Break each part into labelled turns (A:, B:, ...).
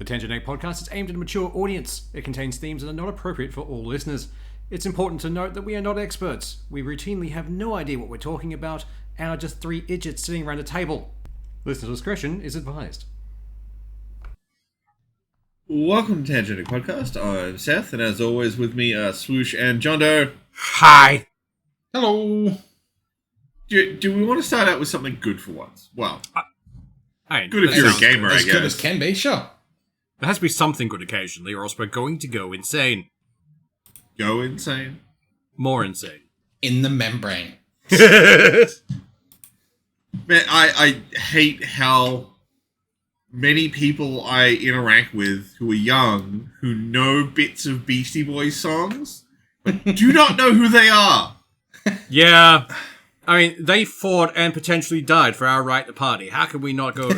A: The Tangent Egg podcast is aimed at a mature audience. It contains themes that are not appropriate for all listeners. It's important to note that we are not experts. We routinely have no idea what we're talking about and are just three idiots sitting around a table. Listener discretion is advised.
B: Welcome to Tangent Egg podcast. I'm Seth, and as always with me are Swoosh and John Doe.
C: Hi.
D: Hello.
B: Do we want to start out with something good for once? Well, good if
C: that
B: you're a
C: sounds
B: gamer,
D: As
B: I guess.
D: good as can be, sure.
C: There has to be something good occasionally, or else we're going to go insane.
B: Go insane.
C: More insane.
D: In the membrane.
B: Man, I hate how many people I interact with who are young, who know bits of Beastie Boys songs, but do not know who they are.
C: Yeah. I mean, they fought and potentially died for our right to party. How can we not go...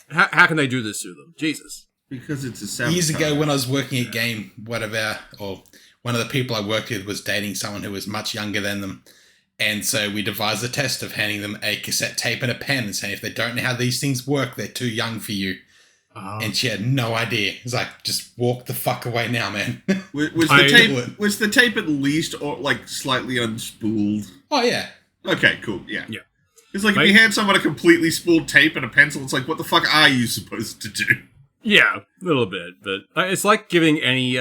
C: how can they do this to them? Jesus.
B: Because it's a sabotage.
D: Years ago when I was working at Game, one of the people I worked with was dating someone who was much younger than them. And so we devised a test of handing them a cassette tape and a pen and saying, if they don't know how these things work, they're too young for you. Oh. And she had no idea. It was like, just walk the fuck away now, man.
B: Was the tape at least or like slightly unspooled?
D: Oh, yeah.
B: Okay, cool, yeah.
C: Yeah.
B: It's like if you hand someone a completely spooled tape and a pencil, it's like, what the fuck are you supposed to do?
C: Yeah, a little bit. But it's like giving any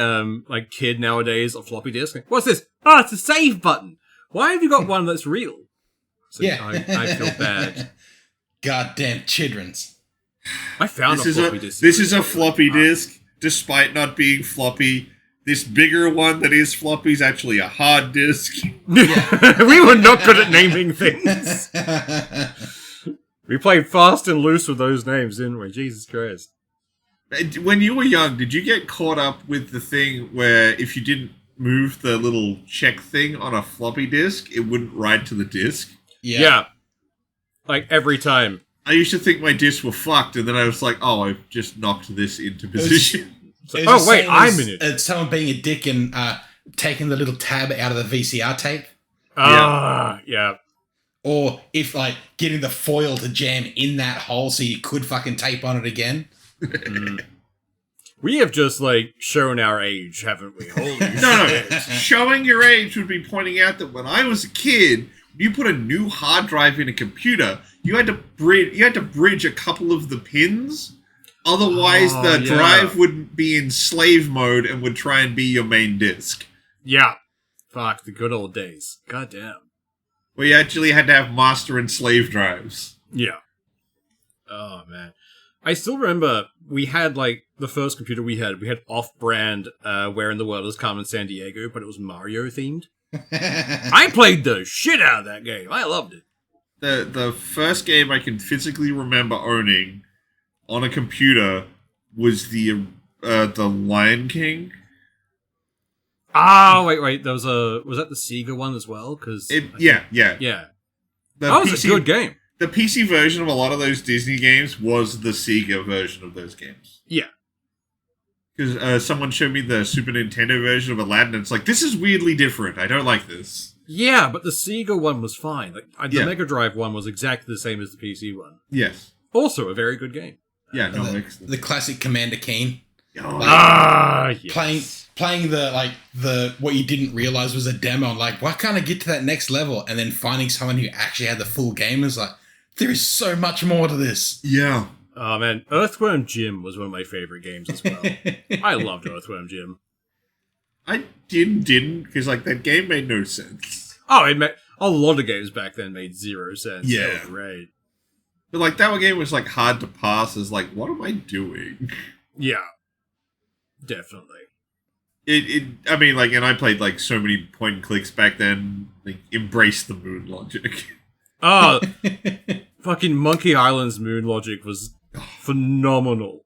C: kid nowadays a floppy disk. What's this? Oh, it's a save button. Why have you got one that's real? So
D: Yeah.
C: I feel bad.
D: Goddamn children's.
C: I found a floppy disk.
B: This is a floppy disk, despite not being floppy. This bigger one that is floppy is actually a hard disk.
C: We were not good at naming things. We played fast and loose with those names, didn't we? Jesus Christ.
B: When you were young, did you get caught up with the thing where if you didn't move the little check thing on a floppy disk, it wouldn't write to the disk?
C: Yeah. Like every time.
B: I used to think my disks were fucked, and then I was like, oh, I've just knocked this into position.
C: Oh, wait, I'm in it.
D: Someone being a dick and taking the little tab out of the VCR tape.
C: Yeah.
D: Or if, like, getting the foil to jam in that hole so you could fucking tape on it again.
C: We have just, like, shown our age, haven't we? Holy
B: No. Showing your age would be pointing out that when I was a kid, when you put a new hard drive in a computer, you had to bridge a couple of the pins. Otherwise, the drive would be in slave mode and would try and be your main disk.
C: Yeah. Fuck, the good old days. Goddamn.
B: Where you actually had to have master and slave drives.
C: Yeah. Oh, man. I still remember we had, like, the first computer we had off-brand Where in the World is Carmen Sandiego, but it was Mario-themed. I played the shit out of that game. I loved it.
B: The first game I can physically remember owning on a computer was the Lion King.
C: Ah, wait. Was that the Sega one as well?
B: Yeah.
C: That was a good game.
B: The PC version of a lot of those Disney games was the Sega version of those games.
C: Yeah.
B: Because someone showed me the Super Nintendo version of Aladdin, and it's like, this is weirdly different. I don't like this.
C: Yeah, but the Sega one was fine. The Mega Drive one was exactly the same as the PC one.
B: Yes.
C: Also a very good game.
B: Yeah, no, excellent.
D: The classic Commander Keen.
C: Yes.
D: Playing the what you didn't realize was a demo. Like, why can't I get to that next level? And then finding someone who actually had the full game is like, there is so much more to this.
B: Yeah.
C: Oh man, Earthworm Jim was one of my favorite games as well. I loved Earthworm Jim.
B: I didn't, because like that game made no sense.
C: Oh, a lot of games back then made zero sense.
B: Yeah.
C: That was great.
B: But like that game was like hard to pass as like, what am I doing?
C: Yeah. Definitely.
B: I mean, like, and I played like so many point and clicks back then. Like, embrace the moon logic.
C: Oh, fucking Monkey Island's moon logic was phenomenal.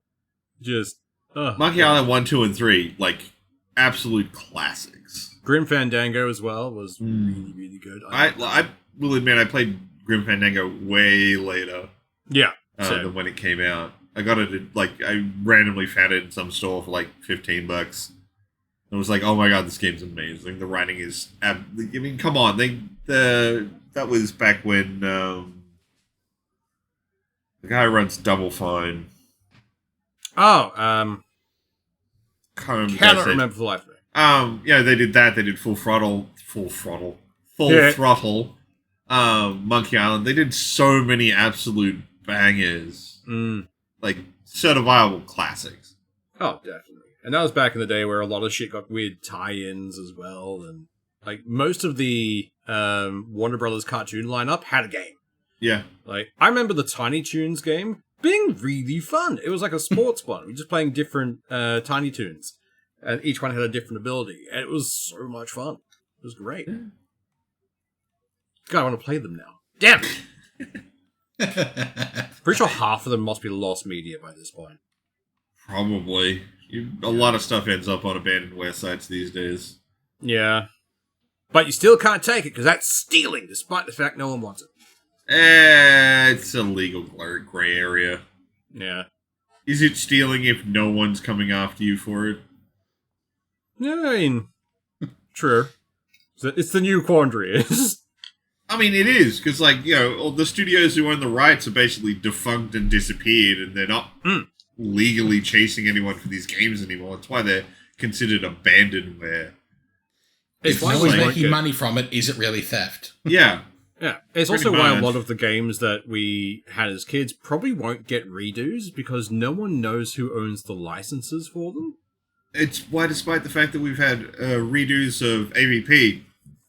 C: Just
B: Monkey Island 1, 2, and 3, like absolute classics.
C: Grim Fandango as well was really, really good.
B: I will admit I played Grim Fandango way later.
C: Yeah,
B: than when it came out. I got it I randomly found it in some store for like $15. I was like, oh my god, this game's amazing. The writing is... I mean, come on. That was back when the guy runs Double Fine.
C: Oh,
B: Can't remember the guy's
C: cannot
B: name.
C: remember for the life of me.
B: Yeah, they did that. They did Full Throttle.
C: Yeah.
B: Monkey Island. They did so many absolute bangers,
C: Mm.
B: like certifiable classics.
C: Oh, definitely. And that was back in the day where a lot of shit got weird tie-ins as well, and like most of the Warner Brothers cartoon lineup had a game.
B: Yeah,
C: Like I remember the Tiny Toons game being really fun. It was like a sports one. We were just playing different Tiny Toons, and each one had a different ability, and it was so much fun. It was great. God, I want to play them now. Damn it! Pretty sure half of them must be lost media by this point.
B: probably. A lot of stuff ends up on abandoned websites these days.
C: Yeah. But you still can't take it, because that's stealing, despite the fact no one wants it.
B: It's a legal gray area.
C: Yeah.
B: Is it stealing if no one's coming after you for it?
C: Yeah, I mean, true. It's the new quandary.
B: I mean, it is, because, like, all the studios who own the rights are basically defunct and disappeared, and they're not legally chasing anyone for these games anymore. That's why they're considered abandonware.
C: It's
D: If
C: why
D: no
C: we
D: one's
C: won't
D: making
C: get-
D: money from it, is it really theft?
B: Yeah.
C: Yeah, it's
B: Pretty
C: also why a
B: much.
C: lot of the games that we had as kids probably won't get redos, because no one knows who owns the licenses for them.
B: It's why, despite the fact that we've had redos of AVP,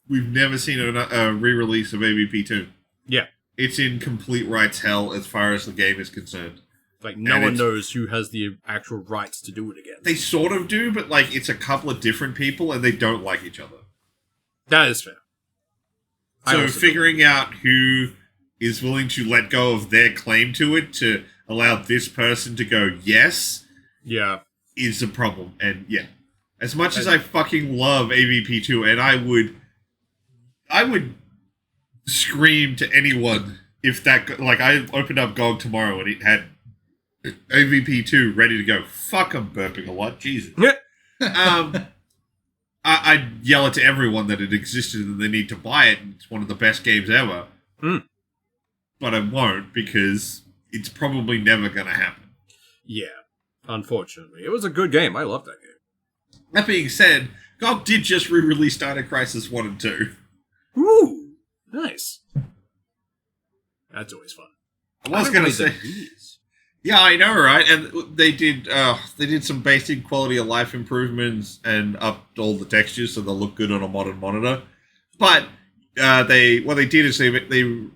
B: we've never seen a re-release of AVP 2.
C: Yeah.
B: It's in complete rights hell as far as the game is concerned.
C: Like, no
B: And
C: one
B: it's-
C: knows who has the actual rights to do it again.
B: They sort of do, but, like, it's a couple of different people, and they don't like each other.
C: That is fair. I
B: So
C: also
B: figuring out who is willing to let go of their claim to it to allow this person to go yes
C: Yeah.
B: is a problem. And yeah, as much as I fucking love AVP2, and I would scream to anyone if that, like, I opened up GOG tomorrow and it had AVP2 ready to go. Fuck, I'm burping a lot. Jesus. I'd yell it to everyone that it existed and they need to buy it. And it's one of the best games ever. But I won't, because it's probably never going to happen.
C: Yeah. Unfortunately. It was a good game. I loved that game.
B: That being said, GOG did just re-release Dino Crisis 1 and 2.
C: Ooh. Nice. That's always fun.
B: I was going to say... Yeah, I know, right? And they did some basic quality of life improvements and upped all the textures so they'll look good on a modern monitor. But what they did is they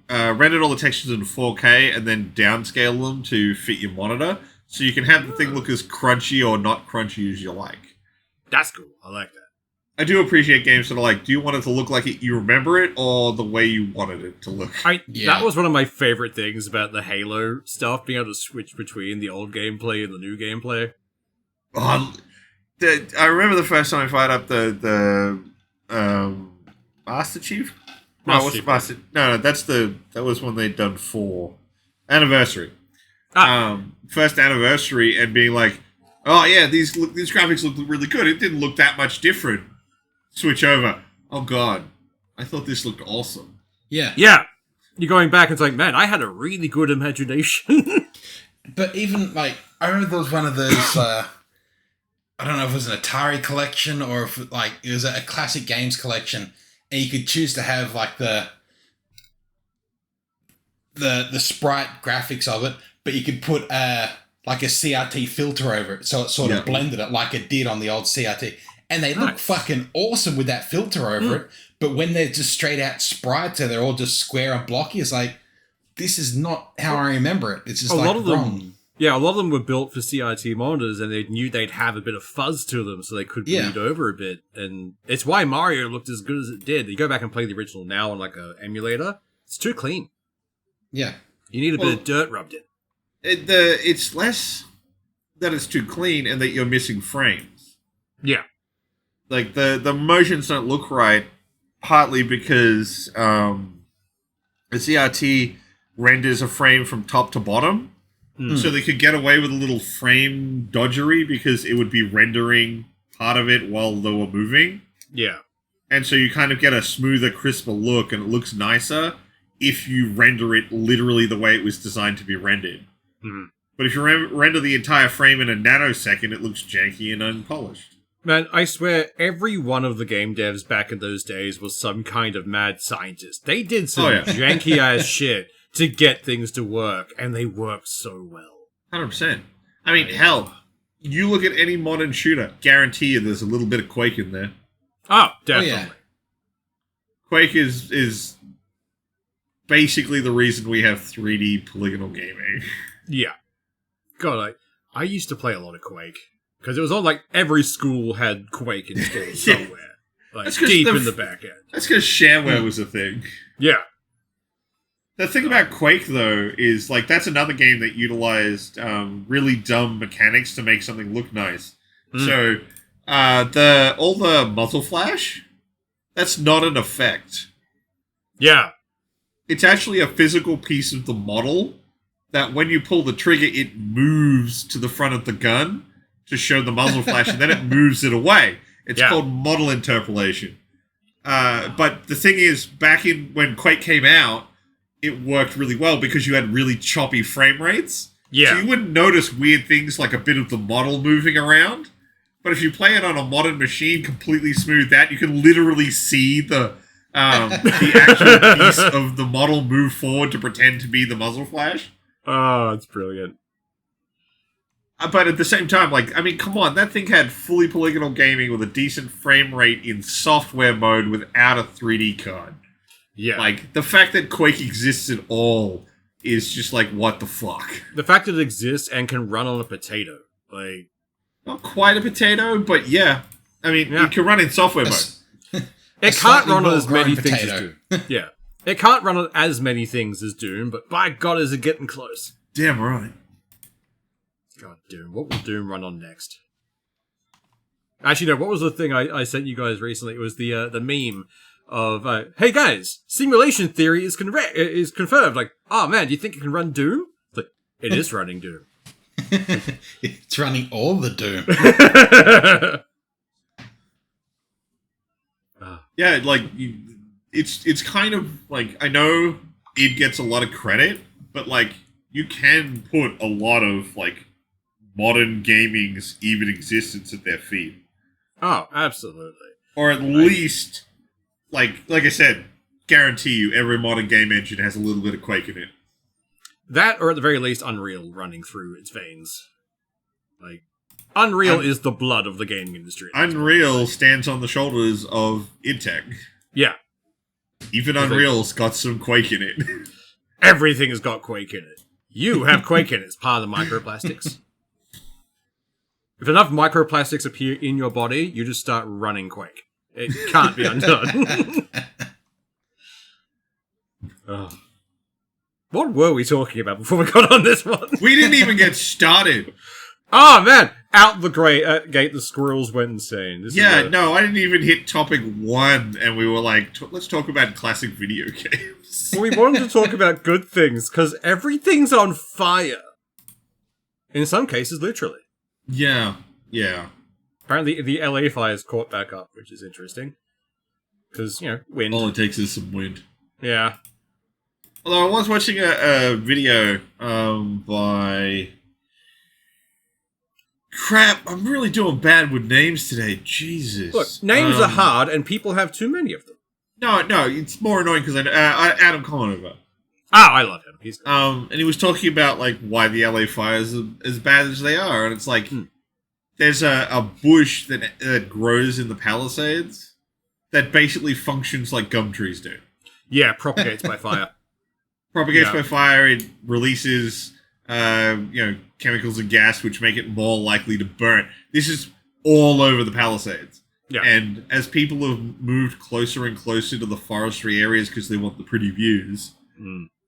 B: rendered all the textures in 4K and then downscale them to fit your monitor, so you can have the thing look as crunchy or not crunchy as you like.
C: That's cool. I like that.
B: I do appreciate games that are like, do you want it to look like you remember it, or the way you wanted it to look?
C: That was one of my favorite things about the Halo stuff, being able to switch between the old gameplay and the new gameplay.
B: I remember the first time I fired up the Master Chief.
C: Master Chief.
B: No, that was when they'd done 4 Anniversary. First Anniversary, and being like, oh yeah, these graphics look really good. It didn't look that much different. Switch over. Oh god, I thought this looked awesome.
D: Yeah.
C: Yeah. You're going back and it's like, man, I had a really good imagination.
D: But even, like, I remember there was one of those, I don't know if it was an Atari collection or if, like, it was a classic games collection, and you could choose to have, like, the sprite graphics of it, but you could put, like, a CRT filter over it, so it sort of blended it like it did on the old CRT. And they look fucking awesome with that filter over it, but when they're just straight out sprites and they're all just square and blocky, it's like, this is not how I remember it. It's just
C: a
D: like
C: lot of
D: wrong.
C: them, yeah, a lot of them were built for CRT monitors, and they knew they'd have a bit of fuzz to them, so they could bleed over a bit. And it's why Mario looked as good as it did. You go back and play the original now on like a emulator, it's too clean.
D: Yeah,
C: you need a bit of dirt rubbed in.
B: It's less that it's too clean and that you're missing frames.
C: Yeah.
B: Like, the motions don't look right, partly because the CRT renders a frame from top to bottom, so they could get away with a little frame dodgery because it would be rendering part of it while they were moving.
C: Yeah.
B: And so you kind of get a smoother, crisper look, and it looks nicer if you render it literally the way it was designed to be rendered. But if you render the entire frame in a nanosecond, it looks janky and unpolished.
C: Man, I swear, every one of the game devs back in those days was some kind of mad scientist. They did some janky-ass shit to get things to work, and they worked so well.
B: 100%. I mean, hell, you look at any modern shooter, guarantee you there's a little bit of Quake in there.
C: Oh, definitely.
D: Oh, yeah.
B: Quake is basically the reason we have 3D polygonal gaming.
C: Yeah. God, I used to play a lot of Quake. Because it was on, like, every school had Quake installed somewhere. Like, deep in the back end.
B: That's because shareware was a thing.
C: Yeah.
B: The thing about Quake, though, is, like, that's another game that utilized really dumb mechanics to make something look nice. So, all the muzzle flash, that's not an effect.
C: Yeah.
B: It's actually a physical piece of the model that when you pull the trigger, it moves to the front of the gun to show the muzzle flash, and then it moves it away. It's called model interpolation. But the thing is, back in when Quake came out, it worked really well because you had really choppy frame rates.
C: Yeah.
B: So you wouldn't notice weird things like a bit of the model moving around. But if you play it on a modern machine, completely smoothed out, you can literally see the actual piece of the model move forward to pretend to be the muzzle flash.
C: Oh, it's brilliant.
B: But at the same time, like, I mean, come on, that thing had fully polygonal gaming with a decent frame rate in software mode without a 3D card.
C: Yeah.
B: Like, the fact that Quake exists at all is just like, what the fuck?
C: The fact that it exists and can run on a potato. Like,
B: Not quite a potato, but yeah. I mean, it can run in software mode.
C: It can't run on as many things as Doom. Yeah. It can't run on as many things as Doom, but by God, is it getting close.
B: Damn right.
C: God, Doom. What will Doom run on next? Actually, no, what was the thing I sent you guys recently? It was the meme of, hey guys, simulation theory is confirmed. Like, oh man, do you think it can run Doom? It's like, it is running Doom.
D: It's running all the Doom.
B: Yeah, like, it's kind of, like, I know it gets a lot of credit, but, like, you can put a lot of, like, modern gaming's even existence at their feet.
C: Oh, absolutely.
B: Or at least, like I said, guarantee you every modern game engine has a little bit of Quake in it.
C: That, or at the very least, Unreal running through its veins. Like, Unreal is the blood of the gaming industry.
B: Unreal stands on the shoulders of id Tech.
C: Yeah.
B: Even Unreal's got some Quake in it.
C: Everything has got Quake in it. You have Quake in it. It's part of the microplastics. If enough microplastics appear in your body, you just start running Quake. It can't be undone. Oh. What were we talking about before we got on this one?
B: We didn't even get started.
C: Oh, man! Out the gate, the squirrels went insane.
B: No, I didn't even hit topic 1, and we were like, let's talk about classic video games.
C: Well, we wanted to talk about good things, because everything's on fire. In some cases, literally.
B: Yeah.
C: Apparently, the LA fires caught back up, which is interesting. Because, wind.
B: All it takes is some wind.
C: Yeah.
B: Although I was watching a video by... Crap, I'm really doing bad with names today. Jesus.
C: Look, names are hard, and people have too many of them.
B: No, it's more annoying because Adam Conover.
C: I love him. He's
B: and he was talking about like why the LA fires are as bad as they are, and it's like there's a bush that grows in the Palisades that basically functions like gum trees do.
C: Yeah, propagates by fire.
B: Propagates by fire. It releases chemicals and gas which make it more likely to burn. This is all over the Palisades.
C: Yeah.
B: And as people have moved closer and closer to the forestry areas because they want the pretty views,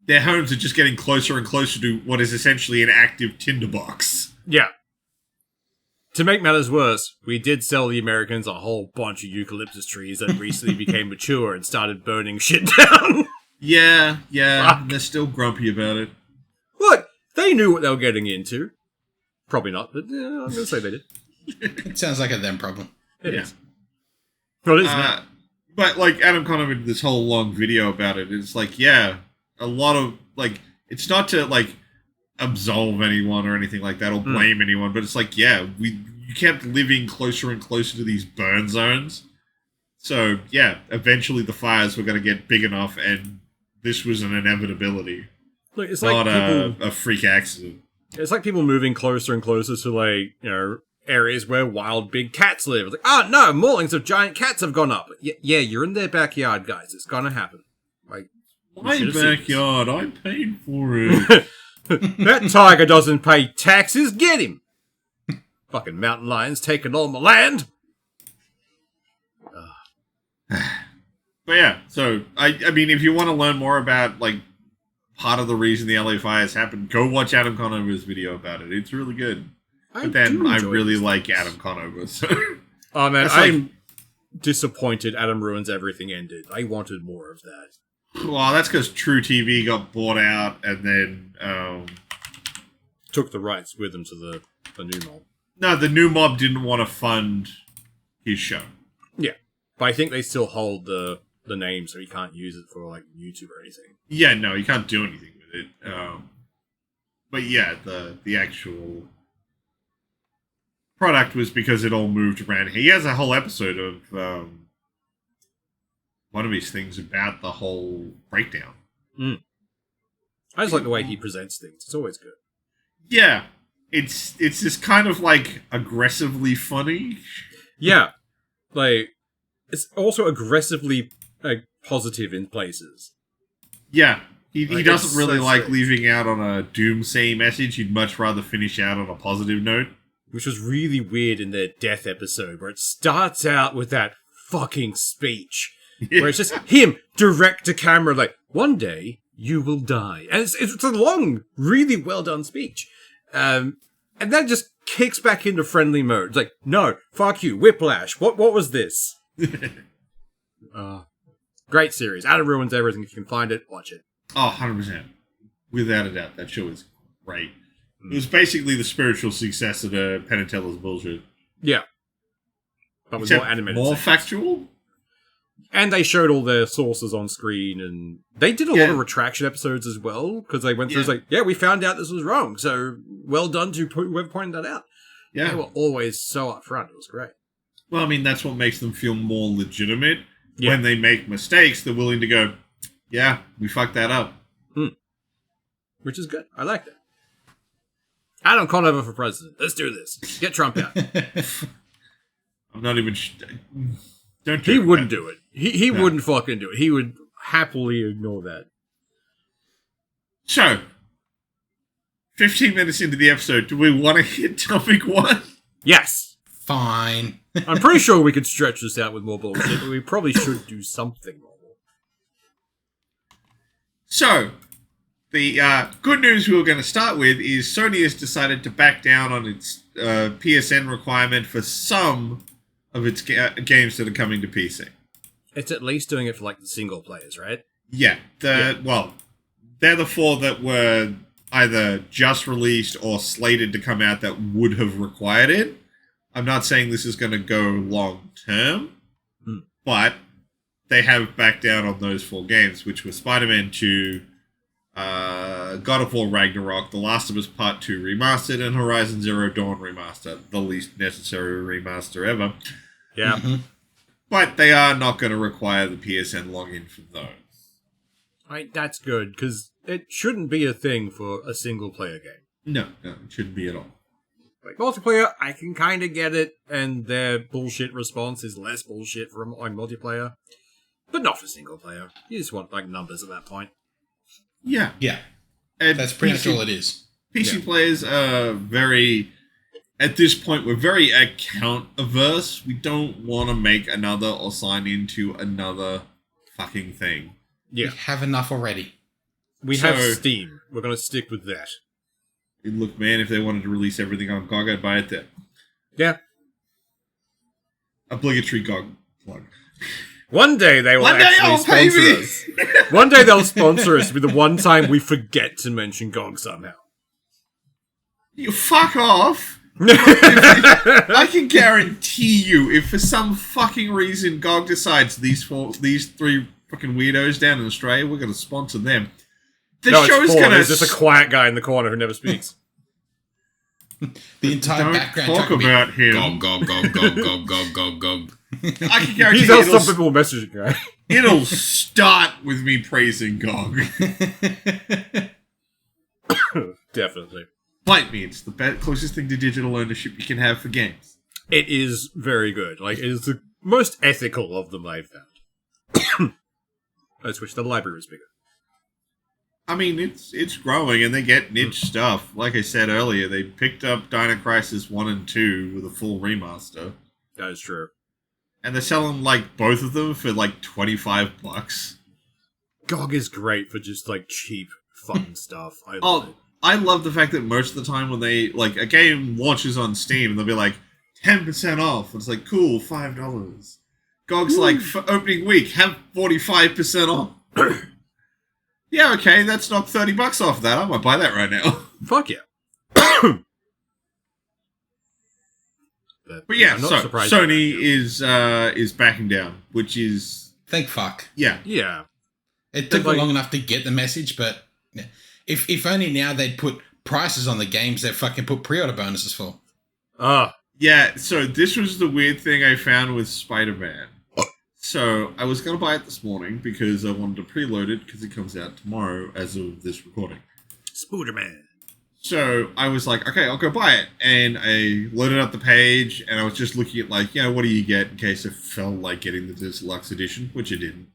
B: their homes are just getting closer and closer to what is essentially an active tinderbox.
C: Yeah. To make matters worse, we did sell the Americans a whole bunch of eucalyptus trees that recently became mature and started burning shit down.
B: Yeah. They're still grumpy about it.
C: Look, they knew what they were getting into. Probably not, but I'm going to say they did.
D: It sounds like a them problem.
C: It is. Well, it is now.
B: But, like, Adam Conover did this whole long video about it. It's like, a lot of, like, it's not to, like, absolve anyone or anything like that or blame anyone, but it's like, yeah, you kept living closer and closer to these burn zones. So, yeah, eventually the fires were going to get big enough, and this was an inevitability.
C: Look, it's
B: not
C: like
B: a freak accident.
C: It's like people moving closer and closer to, like, you know, areas where wild big cats live. It's like, oh no, maulings of giant cats have gone up. Yeah, you're in their backyard, guys. It's gonna happen. Like,
B: my backyard, I paid for it.
C: That tiger doesn't pay taxes. Get him. Fucking mountain lions taking all my land.
B: But yeah, so I mean, if you want to learn more about like part of the reason the LA fires happened, go watch Adam Conover's video about it. It's really good. But then I really like Adam Conover. So.
C: Oh man, I'm disappointed Adam Ruins Everything ended. I wanted more of that.
B: Well, that's because True TV got bought out and then
C: took the rights with them to the new mob.
B: No, the new mob didn't want to fund his show.
C: Yeah, but I think they still hold the name, so you can't use it for like YouTube or anything.
B: Yeah, no, you can't do anything with it. But yeah, the actual product was because it all moved around. He has a whole episode of one of his things about the whole breakdown.
C: I just like the way he presents things. It's always good.
B: Yeah, it's just kind of like aggressively funny.
C: Yeah, like it's also aggressively like positive in places.
B: Yeah, he
C: Like,
B: doesn't really
C: so
B: like
C: sick.
B: leaving out on a doomsay message. He'd much rather finish out on a positive note.
C: Which was really weird in their death episode, where it starts out with that fucking speech, where it's just him direct to camera, like, one day you will die. And it's a long, really well done speech. And then just kicks back into friendly mode. It's like, no, fuck you, Whiplash. What was this? Great series. Adam Ruins Everything. If you can find it, watch it.
B: Oh, 100%. Without a doubt. That show is great. It was basically the spiritual successor to Penn and Teller's bullshit.
C: Yeah. But with
B: Except
C: more animated
B: more
C: segments.
B: factual?
C: And they showed all their sources on screen, and they did a lot of retraction episodes as well, because they went through, it's like, yeah, we found out this was wrong, so well done to whoever pointed that out.
B: Yeah.
C: They were always so upfront. It was great.
B: Well, I mean, that's what makes them feel more legitimate.
C: Yeah.
B: When they make mistakes, they're willing to go, yeah, we fucked that up.
C: Which is good. I like that. Adam Conover for president. Let's do this. Get Trump out.
B: I'm not even... Don't do
C: He
B: it,
C: wouldn't
B: man.
C: do it. He wouldn't fucking do it. He would happily ignore that.
B: So, 15 minutes into the episode, do we want to hit topic one?
C: Yes.
D: Fine.
C: I'm pretty sure we could stretch this out with more bullshit, but we probably should do something more.
B: So, the good news we were going to start with is Sony has decided to back down on its PSN requirement for some of its games that are coming to PC.
C: It's at least doing it for like the single players, right?
B: Yeah, well, they're the four that were either just released or slated to come out that would have required it. I'm not saying this is going to go long term, but they have backed down on those four games, which were Spider-Man 2, God of War Ragnarok, The Last of Us Part 2 Remastered, and Horizon Zero Dawn Remastered, the least necessary remaster ever.
C: Yeah.
B: But they are not going to require the PSN login for those.
C: That's good, because it shouldn't be a thing for a single player game.
B: No, it shouldn't be at all.
C: Like, multiplayer, I can kind of get it, and their bullshit response is less bullshit for on multiplayer. But not for single player. You just want, like, numbers at that point.
B: Yeah.
D: Yeah.
B: And
D: That's pretty much all it is.
B: PC players are very... At this point, we're very account averse. We don't want to make another or sign into another fucking thing.
C: Yeah.
D: We have enough already.
C: We have Steam. We're going to stick with that.
B: Look, man, if they wanted to release everything on GOG, I'd buy it there.
C: Yeah.
B: Obligatory GOG plug.
C: One day they will actually sponsor us. One day they'll sponsor us with the one time we forget to mention GOG somehow.
B: You fuck off! I can guarantee you, if for some fucking reason GOG decides these three fucking weirdos down in Australia, we're going to sponsor them. The
C: No,
B: show's
C: it's Paul.
B: gonna
C: He's just a quiet guy in the corner who never speaks.
D: The entire
B: don't
D: background
B: talk
D: track will be
B: about him.
D: Gog, gog, gog, gog, gog, gog, gog.
B: I can guarantee
C: He's
B: you
C: also some people messaging, right?
B: it'll start with me praising GOG.
C: Definitely.
B: Bite me, it's the closest thing to digital ownership you can have for games.
C: It is very good. Like, it is the most ethical of them I've found. I just wish the library was bigger.
B: I mean, it's growing, and they get niche stuff. Like I said earlier, they picked up Dino Crisis 1 and 2 with a full remaster.
C: That is true.
B: And they're selling, like, both of them for, like, $25.
C: GOG is great for just, like, cheap, fun stuff. I love it.
B: I love the fact that most of the time when they, like, a game launches on Steam, they'll be like, 10% off. And it's like, cool, $5. GOG's like, for opening week, have 45% off. Yeah, okay, that's knocked $30 off that. I might buy that right now.
C: Fuck yeah.
B: But yeah,
C: I'm not
B: so
C: surprised
B: Sony
C: by
B: is backing down, which is
D: Thank fuck.
B: yeah.
C: Yeah.
D: It took
C: Like-
D: long enough to get the message, but yeah. If only now they'd put prices on the games they fucking put pre-order bonuses for.
B: Yeah, so this was the weird thing I found with Spider-Man. So I was going to buy it this morning because I wanted to preload it because it comes out tomorrow as of this recording.
C: Spooderman.
B: So I was like, okay, I'll go buy it. And I loaded up the page and I was just looking at like, what do you get in case I felt like getting the deluxe edition, which it didn't.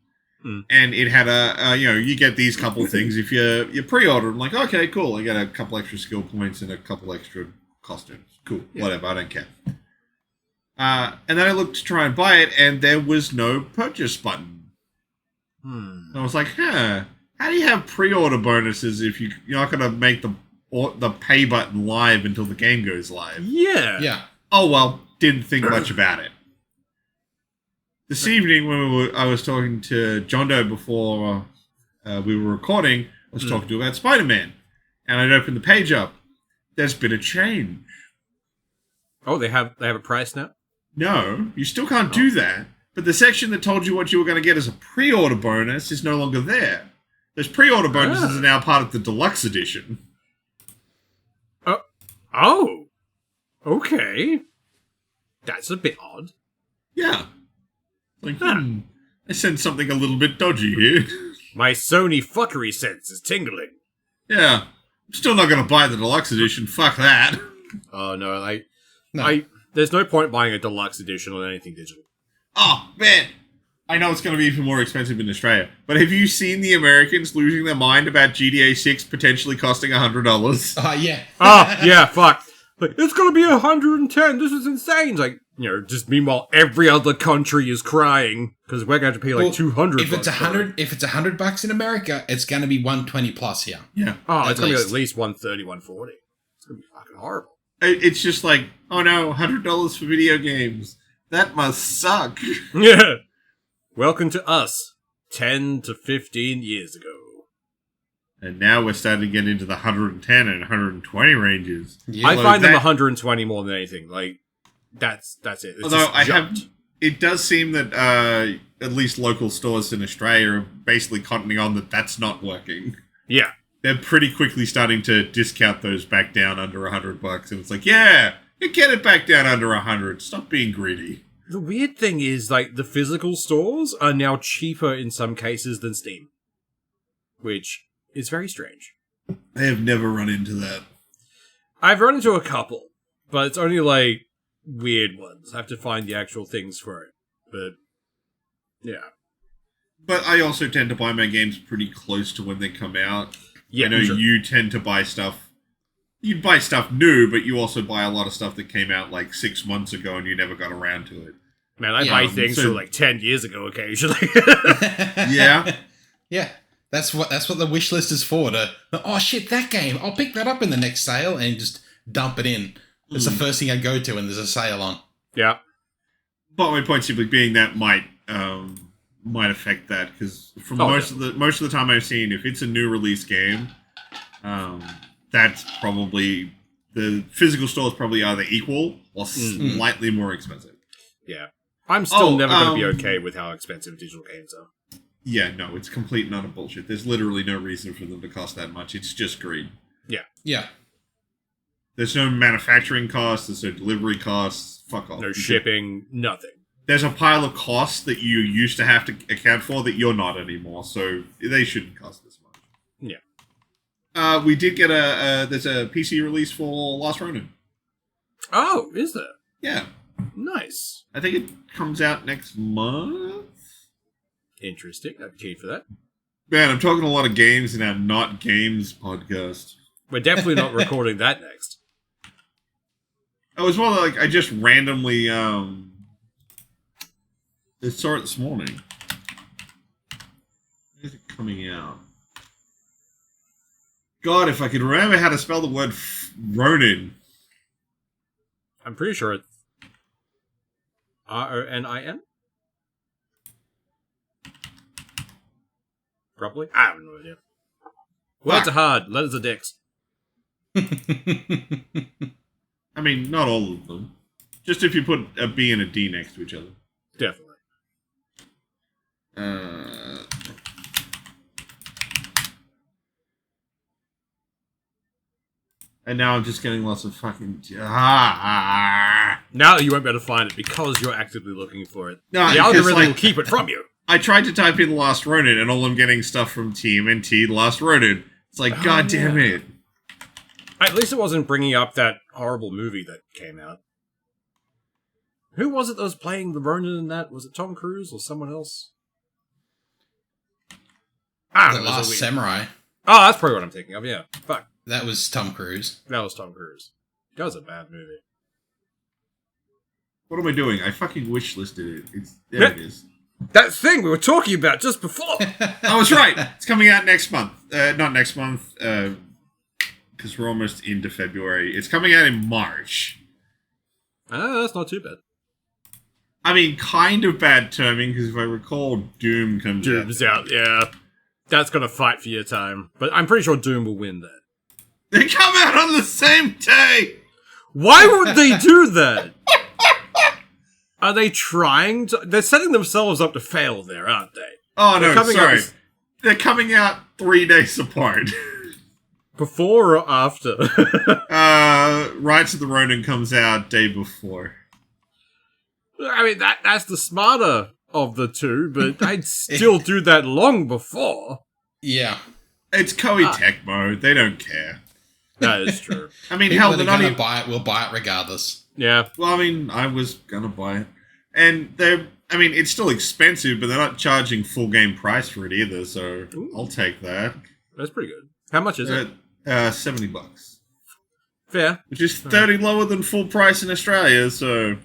B: And it had you get these couple of things if you pre-order. I'm like, okay, cool. I got a couple extra skill points and a couple extra costumes. Cool, whatever, I don't care. And then I looked to try and buy it, and there was no purchase button. And I was like, how do you have pre-order bonuses if you're not going to make the pay button live until the game goes live?
C: Yeah.
D: Yeah.
B: Oh, well, didn't think much about it. This evening, when I was talking to John Doe before we were recording, I was talking to him about Spider-Man. And I'd opened the page up. There's been a change.
C: Oh, they have a price now?
B: No, you still can't do that. But the section that told you what you were going to get as a pre-order bonus is no longer there. Those pre-order bonuses are now part of the deluxe edition.
C: Oh. Okay. That's a bit odd.
B: Yeah. Like, I sense something a little bit dodgy here.
C: My Sony fuckery sense is tingling.
B: Yeah. I'm still not going to buy the deluxe edition. Fuck that.
C: Oh, no,
D: No.
C: there's no point buying a deluxe edition on anything digital.
B: Oh, man. I know it's going to be even more expensive in Australia, but have you seen the Americans losing their mind about GTA 6 potentially costing $100?
D: Oh, yeah.
C: Oh, yeah, fuck. Like, it's gonna be 110, this is insane. It's like, just meanwhile, every other country is crying, because we're going to pay like
D: Well,
C: 200
D: If it's $100 in America, it's going to be 120 plus here.
B: Yeah.
C: Oh,
D: at
C: it's gonna be
D: least.
C: at least 130, 140. It's gonna be fucking horrible.
B: It's just like, oh no, $100 for video games. That must suck.
C: Yeah. Welcome to us, 10 to 15 years ago.
B: And now we're starting to get into the 110 and 120 ranges.
D: Yeah.
C: I find them
B: that-
C: 120 more than anything. Like, that's it. It's
B: Although
C: just
B: I
C: jumped.
B: have, it does seem that at least local stores in Australia are basically cottoning on that that's not working.
C: Yeah.
B: They're pretty quickly starting to discount those back down under $100, and it's like, yeah, you get it back down under 100. Stop being greedy.
C: The weird thing is, like, the physical stores are now cheaper in some cases than Steam. Which is very strange.
B: I have never run into that.
C: I've run into a couple, but it's only, like, weird ones. I have to find the actual things for it. But, yeah.
B: But I also tend to buy my games pretty close to when they come out.
C: Yeah,
B: I know
C: sure.
B: you tend to buy stuff. You buy stuff new, but you also buy a lot of stuff that came out like 6 months ago and you never got around to it.
C: Man, I
D: Yeah,
C: buy things
B: so-
C: from, like, 10 years ago occasionally.
B: Yeah.
D: Yeah. That's what the wish list is for. Oh shit, that game! I'll pick that up in the next sale and just dump it in. It's the first thing I go to when there's a sale on.
C: Yeah.
B: But my point simply being that might affect that because from most of the time I've seen, if it's a new release game, that's probably the physical stores probably either equal or slightly more expensive.
C: Yeah. I'm still
B: Oh,
C: never going to be okay with how expensive digital games are.
B: Yeah, no, it's complete and utter bullshit. There's literally no reason for them to cost that much. It's just greed.
D: Yeah.
B: There's no manufacturing costs. There's no delivery costs. Fuck off.
C: No shipping, nothing.
B: There's a pile of costs that you used to have to account for that you're not anymore, so they shouldn't cost this much.
C: Yeah.
B: We did get there's a PC release for Last Ronin.
C: Oh, is there?
B: Yeah.
C: Nice.
B: I think it comes out next month.
C: Interesting. I'd be keen for that.
B: Man, I'm talking a lot of games in our Not Games podcast.
C: We're definitely not recording that next.
B: Oh, as well, like, I just randomly, I saw it this morning. When is it coming out? God, if I could remember how to spell the word Ronin.
C: I'm pretty sure it's Ronin? Probably. I have no idea. Words are hard. Letters are dicks.
B: I mean, not all of them. Just if you put a B and a D next to each other.
C: Definitely.
B: And now I'm just getting lots of fucking...
C: Now you won't be able to find it because you're actively looking for it.
B: No,
C: the algorithm
B: like,
C: will keep it from you.
B: I tried to type in Last Ronin, and all I'm getting stuff from TMNT Last Ronin. It's like, God damn it.
C: At least it wasn't bringing up that horrible movie that came out. Who was it that was playing the Ronin in that? Was it Tom Cruise or someone else?
D: The Last Samurai.
C: Oh, that's probably what I'm thinking of, yeah. Fuck.
D: That was Tom Cruise.
C: That was Tom Cruise. That was a bad movie.
B: What am I doing? I fucking wishlisted it. There it is.
C: That thing we were talking about just before!
B: I was right. It's coming out next month. Not next month, because we're almost into February. It's coming out in March.
C: That's not too bad.
B: I mean, kind of bad terming, because if I recall, Doom comes out.
C: Doom's out, yeah. That's gonna fight for your time. But I'm pretty sure Doom will win that.
B: They come out on the same day!
C: Why would they do that? Are they trying to... They're setting themselves up to fail there, aren't they?
B: Oh, no, sorry.
C: Out...
B: They're coming out 3 days apart.
C: Before or after?
B: Rights of the Ronin comes out day before.
C: I mean, that's the smarter of the two, but I'd still do that long before.
D: Yeah.
B: It's Koei Tecmo. They don't care.
C: That is true.
B: I mean,
D: People
B: hell,
D: that
B: they're
D: are
B: not
D: gonna
B: even...
D: buy it will buy it regardless.
C: Yeah.
B: Well, I mean, I was gonna buy it. And it's still expensive, but they're not charging full game price for it either, so I'll take that.
C: That's pretty good. How much is it?
B: $70.
C: Fair.
B: Which is 30 lower than full price in Australia, so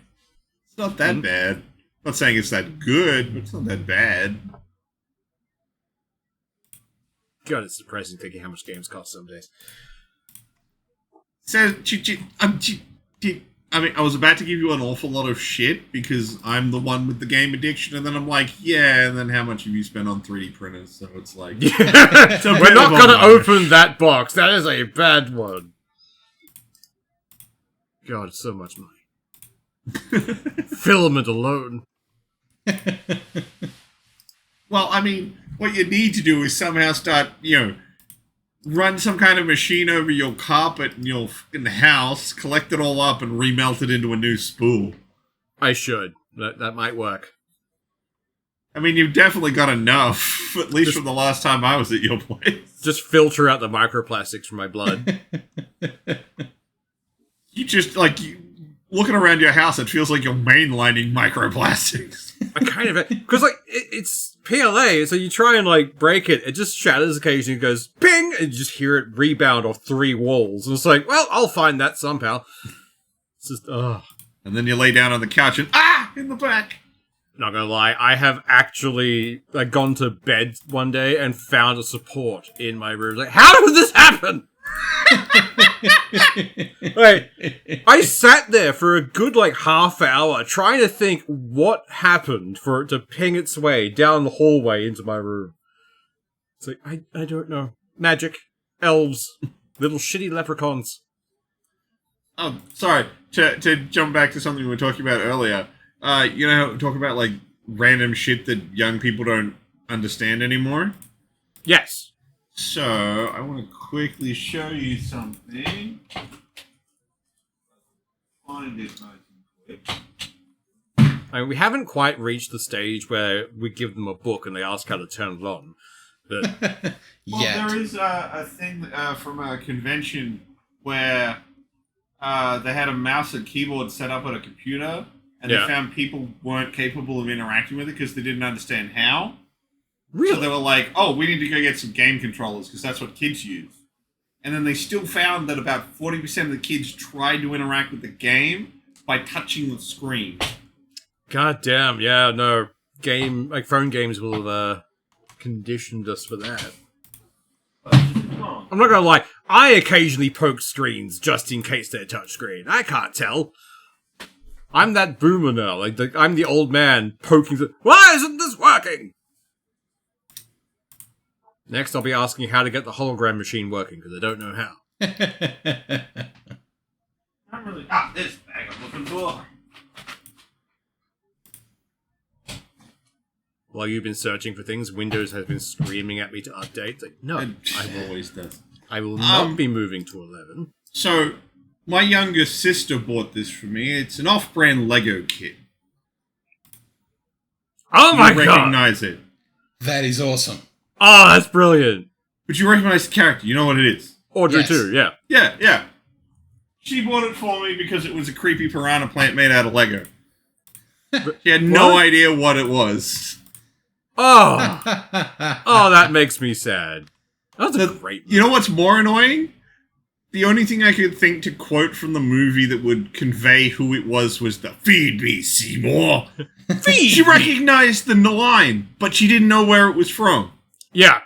B: it's not that bad. I'm not saying it's that good, but it's not that bad.
C: God, it's depressing thinking how much games cost some days.
B: So, I mean, I was about to give you an awful lot of shit because I'm the one with the game addiction, and then I'm like, yeah, and then how much have you spent on 3D printers? So it's like...
C: We're not going to open that box. That is a bad one. God, so much money. Filament alone.
B: Well, I mean, what you need to do is somehow start, run some kind of machine over your carpet in your fucking house, collect it all up, and remelt it into a new spool.
C: I should. That might work.
B: I mean, you've definitely got enough, at least from the last time I was at your place.
C: Just filter out the microplastics from my blood.
B: You just, looking around your house, it feels like you're mainlining microplastics.
C: I kind of... Because, it's PLA, so you try and, break it, it just shatters occasionally, it goes ping, and you just hear it rebound off 3 walls. And it's like, well, I'll find that somehow. It's just, ugh.
B: And then you lay down on the couch and, in the back.
C: Not gonna lie, I have actually gone to bed one day and found a support in my room. Like, how did this happen? I sat there for a good half hour trying to think what happened for it to ping its way down the hallway into my room. It's like, I don't know. Magic. Elves. Little shitty leprechauns.
B: Oh, sorry. To jump back to something we were talking about earlier. How we talk about random shit that young people don't understand anymore.
C: Yes.
B: So, I want to quickly show you something. Find it nice and quick.
C: I mean, we haven't quite reached the stage where we give them a book and they ask how to turn it on. But
B: Well,
D: Yeah.
B: there is a thing from a convention where they had a mouse and keyboard set up on a computer, and
C: Yeah.
B: they found people weren't capable of interacting with it because they didn't understand how.
C: really,
B: So they were like, oh, we need to go get some game controllers because that's what kids use. And then they still found that about 40% of the kids tried to interact with the game by touching the screen.
C: god damn, yeah, no, phone games will have conditioned us for that. I'm not gonna lie, I occasionally poke screens just in case they're touchscreen. I can't tell. I'm that boomer now. I'm the old man poking. Why isn't this working? Next, I'll be asking how to get the hologram machine working because I don't know how.
B: Not really. Ah, this bag I'm looking for.
C: While you've been searching for things, Windows has been screaming at me to update. Like, no,
B: It always does.
C: I will not be moving to 11.
B: So, my younger sister bought this for me. It's an off-brand Lego kit.
C: Oh my
B: You
C: god!
B: recognize it.
D: That is awesome.
C: Oh, that's brilliant.
B: But you recognize the character. You know what it is.
C: Audrey
D: Yes.
C: too, yeah.
B: Yeah, yeah. She bought it for me because it was a creepy piranha plant made out of Lego. She had no
C: What?
B: idea what it was.
C: Oh, oh, that makes me sad. That's a great.
B: You know what's more annoying? The only thing I could think to quote from the movie that would convey who it was the "Feed me, Seymour." She recognized the line, but she didn't know where it was from.
C: Yeah,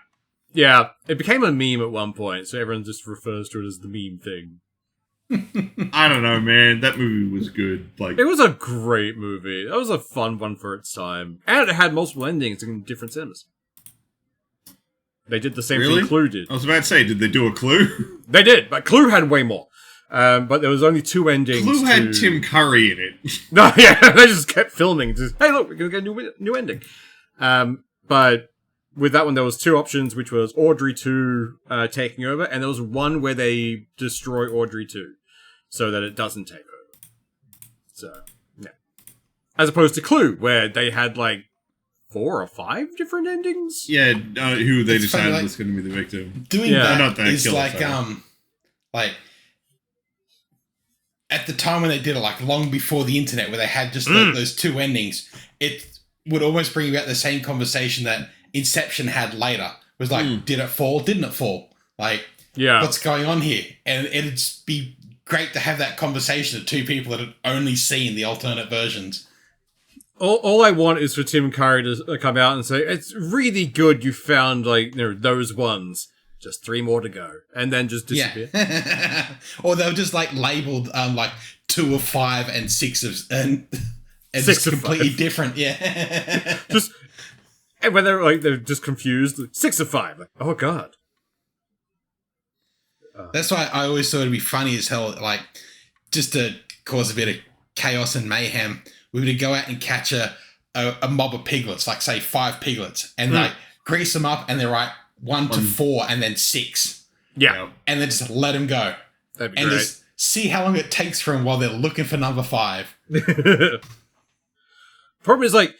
C: yeah. It became a meme at one point, so everyone just refers to it as the meme thing.
B: I don't know, man. That movie was good. Like,
C: It was a great movie. That was a fun one for its time, and it had multiple endings in different cinemas. They did the same
B: Really?
C: thing Clue did.
B: I was about to say, did they do a Clue?
C: They did, but Clue had way more. But there was only 2 endings.
B: Clue had
C: to-
B: Tim Curry in it.
C: No, yeah, they just kept filming. Just, hey, look, we're gonna get a new ending. But with that one, there was 2 options, which was Audrey 2 taking over, and there was one where they destroy Audrey 2, so that it doesn't take over. So, yeah. As opposed to Clue, where they had like 4 or 5 different endings.
B: Yeah, who they
D: It's
B: decided
D: funny, like-
B: was going to be the victim.
D: Doing
C: Yeah.
D: that
B: Not that
D: is
B: killer,
D: like
B: sorry.
D: like at the time when they did it, like long before the internet, where they had just those 2 endings, it would almost bring about the same conversation that Inception had later. It was like, did it fall? Didn't it fall? Like,
C: Yeah.
D: what's going on here? And it'd be great to have that conversation of 2 people that had only seen the alternate versions.
C: All I want is for Tim Curry to come out and say, it's really good you found, like, those ones. Just 3 more to go. And then just disappear.
D: Yeah. Or they were just like labeled like 2 of 5 and 6 of and
C: 6
D: just
C: of
D: completely
C: 5.
D: different. Yeah.
C: Just, and when they're just confused, 6 of 5. Like, oh god.
D: That's why I always thought it'd be funny as hell, like, just to cause a bit of chaos and mayhem, we would go out and catch a mob of piglets, like say 5 piglets, and like grease them up, and they're like 1 to 4 and then 6.
C: Yeah.
D: And then just let them go.
C: That'd be
D: And
C: great.
D: just see how long it takes for them while they're looking for number 5.
C: Problem is, like,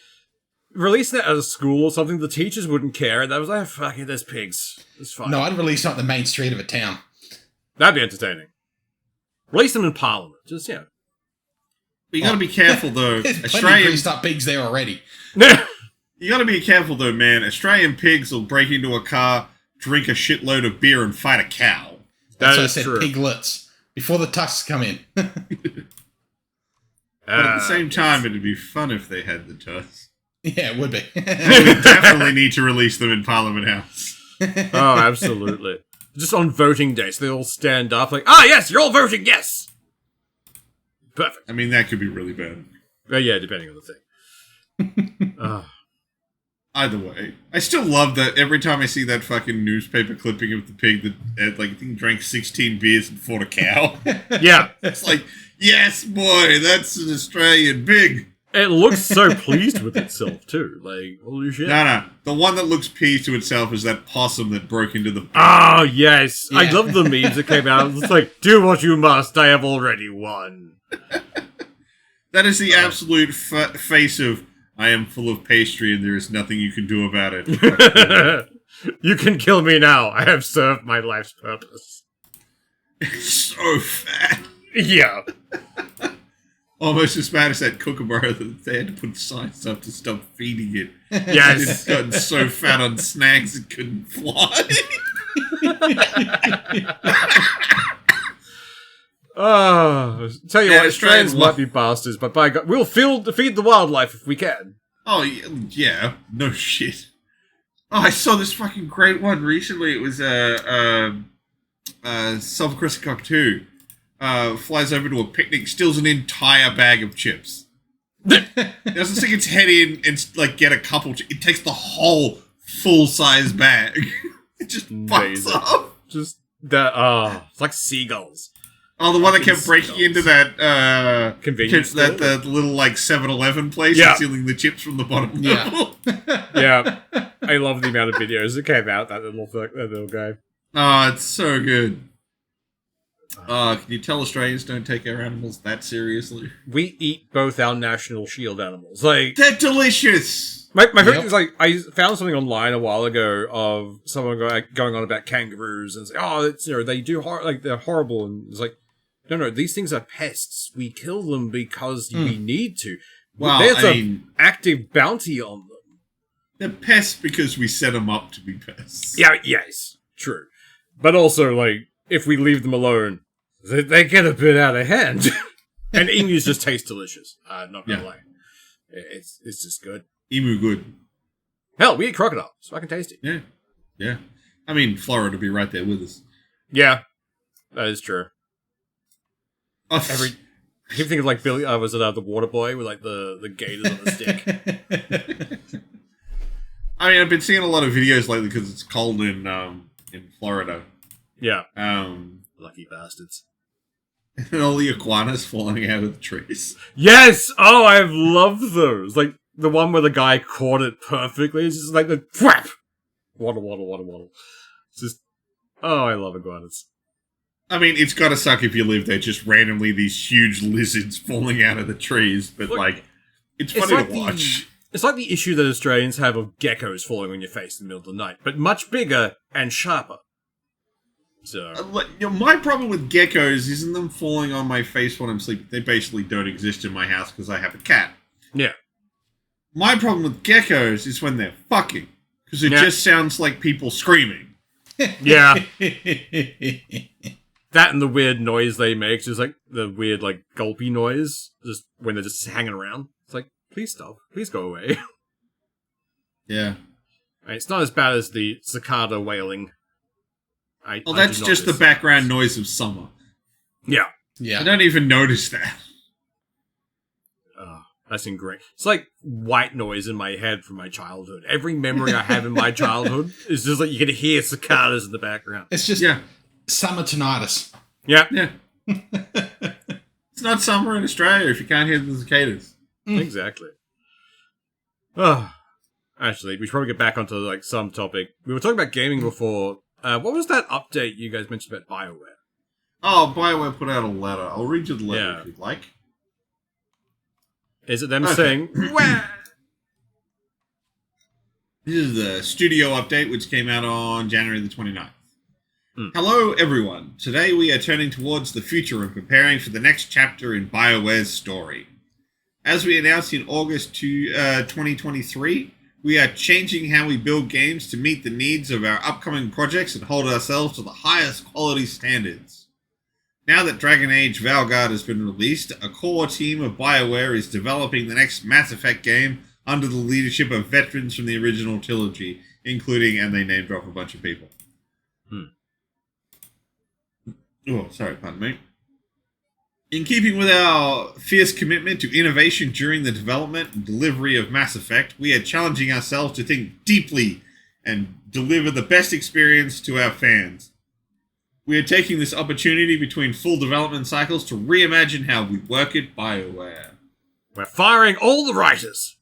C: releasing it at a school or something, the teachers wouldn't care, and that was like, fuck it, there's pigs. It's fine.
D: No, I'd release them on the main street of a town.
C: That'd be entertaining. Release them in Parliament. Just,
B: But you got to be careful, though.
D: There's plenty of
B: Australian,
D: greased up pigs there already.
B: you got to be careful, though, man. Australian pigs will break into a car, drink a shitload of beer, and fight a cow.
D: That's
C: That
D: why I
C: is
D: said
C: true.
D: piglets. Before the tusks come in.
B: But at the same time, it'd be fun if they had the tusk.
D: Yeah, it would be.
B: We definitely need to release them in Parliament House.
C: Oh, absolutely. Just on voting day, so they all stand up like, ah, yes, you're all voting, yes! Perfect.
B: I mean, that could be really bad.
C: Yeah, depending on the thing.
B: Either way, I still love that every time I see that fucking newspaper clipping of the pig that like I think drank 16 beers and fought a cow.
C: Yeah.
B: It's like, yes, boy, that's an Australian pig.
C: It looks so pleased with itself, too. Like, holy shit.
B: No. The one that looks pleased to itself is that possum that broke into the...
C: Oh, yes.
D: Yeah.
C: I love the memes that came out. It's like, do what you must. I have already won.
B: That is the absolute face of, I am full of pastry and there is nothing you can do about it.
C: You can kill me now. I have served my life's purpose.
B: So fat.
C: Yeah.
B: Almost as bad as that kookaburra that they had to put signs up to stop feeding it.
C: Yes.
B: It's gotten so fat on snacks it couldn't fly.
C: Oh, tell you
B: Yeah,
C: what,
B: Australians
C: Australians might be bastards, but by God, we'll feed the wildlife if we can.
B: Oh, yeah. No shit. Oh, I saw this fucking great one recently. It was Silver-crested cockatoo. Flies over to a picnic, steals an entire bag of chips. Doesn't stick its head in and like get a couple. It takes the whole full-size bag. It just fucks
C: Amazing.
B: off.
C: Just that. It's like seagulls.
B: Oh, the one that kept
C: Fucking
B: breaking into that
C: Convenience
B: that
C: store?
B: the little like 7-Eleven place
C: Yeah.
B: and stealing the chips from the bottom
D: Yeah.
B: level.
C: Yeah, I love the amount of videos that came out. That little guy.
B: Oh, it's so good. Can you tell Australians don't take our animals that seriously?
C: We eat both our national shield animals. Like,
B: They're delicious.
C: my favorite
D: Yep.
C: thing is, like, I found something online a while ago of someone going on about kangaroos and saying, oh, it's, they do they're horrible, and it's like, no, these things are pests. We kill them because we need to.
B: Well,
C: There's
B: I
C: a
B: mean,
C: active bounty on them.
B: they're pests because we set them up to be pests.
C: Yeah, yes, true. But also, like, if we leave them alone, they get a bit out of hand. And emus just taste delicious. Not gonna
B: Yeah.
C: lie. It's just good.
B: Emu good.
C: Hell, we eat crocodile. It's fucking tasty.
B: Yeah. Yeah. I mean, Florida would be right there with us.
C: Yeah, that is true.
B: Oh,
C: I keep thinking of, like, Billy, was it the water boy with, like, the gators on the stick?
B: I mean, I've been seeing a lot of videos lately because it's cold in Florida.
C: Yeah.
B: And
C: Lucky bastards.
B: all the iguanas falling out of the trees.
C: Yes! Oh, I've loved those. Like, the one where the guy caught it perfectly. It's just like the whap! Waddle. It's just, oh, I love iguanas.
B: I mean, it's got to suck if you live there, just randomly these huge lizards falling out of the trees. But,
C: Look,
B: like, it's
C: it's
B: funny
C: like
B: to watch.
C: It's like the issue that Australians have of geckos falling on your face in the middle of the night, but much bigger and sharper. So,
B: My problem with geckos isn't them falling on my face when I'm sleeping. They basically don't exist in my house because I have a cat.
C: yeah.
B: My problem with geckos is when they're fucking. Because it
C: Yeah.
B: just sounds like people screaming.
C: Yeah. That and the weird noise they make, just like the weird, like, gulpy noise, just when they're just hanging around. It's like, please stop. Please go away.
B: Yeah.
C: It's not as bad as the cicada wailing.
B: Well, that's just the background noise of summer.
C: Yeah.
B: I
D: Yeah.
B: don't even notice that.
C: That's great. It's like white noise in my head from my childhood. Every memory I have in my childhood is just like you can hear cicadas in the background.
D: It's just
B: Yeah.
D: summer tinnitus.
C: Yeah,
B: Yeah. It's not summer in Australia if you can't hear the cicadas.
C: exactly. Oh, actually, we should probably get back onto like some topic. We were talking about gaming before. What was that update you guys mentioned about BioWare?
B: Oh, BioWare put out a letter. I'll read you the letter
C: Yeah.
B: if you'd like.
C: Is it them
B: Okay.
C: saying, "Wah"?
B: This is the studio update, which came out on January the 29th.
C: Hmm.
B: Hello, everyone. Today we are turning towards the future and preparing for the next chapter in BioWare's story. As we announced in August 2023, we are changing how we build games to meet the needs of our upcoming projects and hold ourselves to the highest quality standards. Now that Dragon Age Valguard has been released, a core team of BioWare is developing the next Mass Effect game under the leadership of veterans from the original trilogy, including, and they name drop a bunch of people. Oh, sorry, pardon me. In keeping with our fierce commitment to innovation during the development and delivery of Mass Effect, we are challenging ourselves to think deeply and deliver the best experience to our fans. We are taking this opportunity between full development cycles to reimagine how we work at BioWare.
C: We're firing all the writers.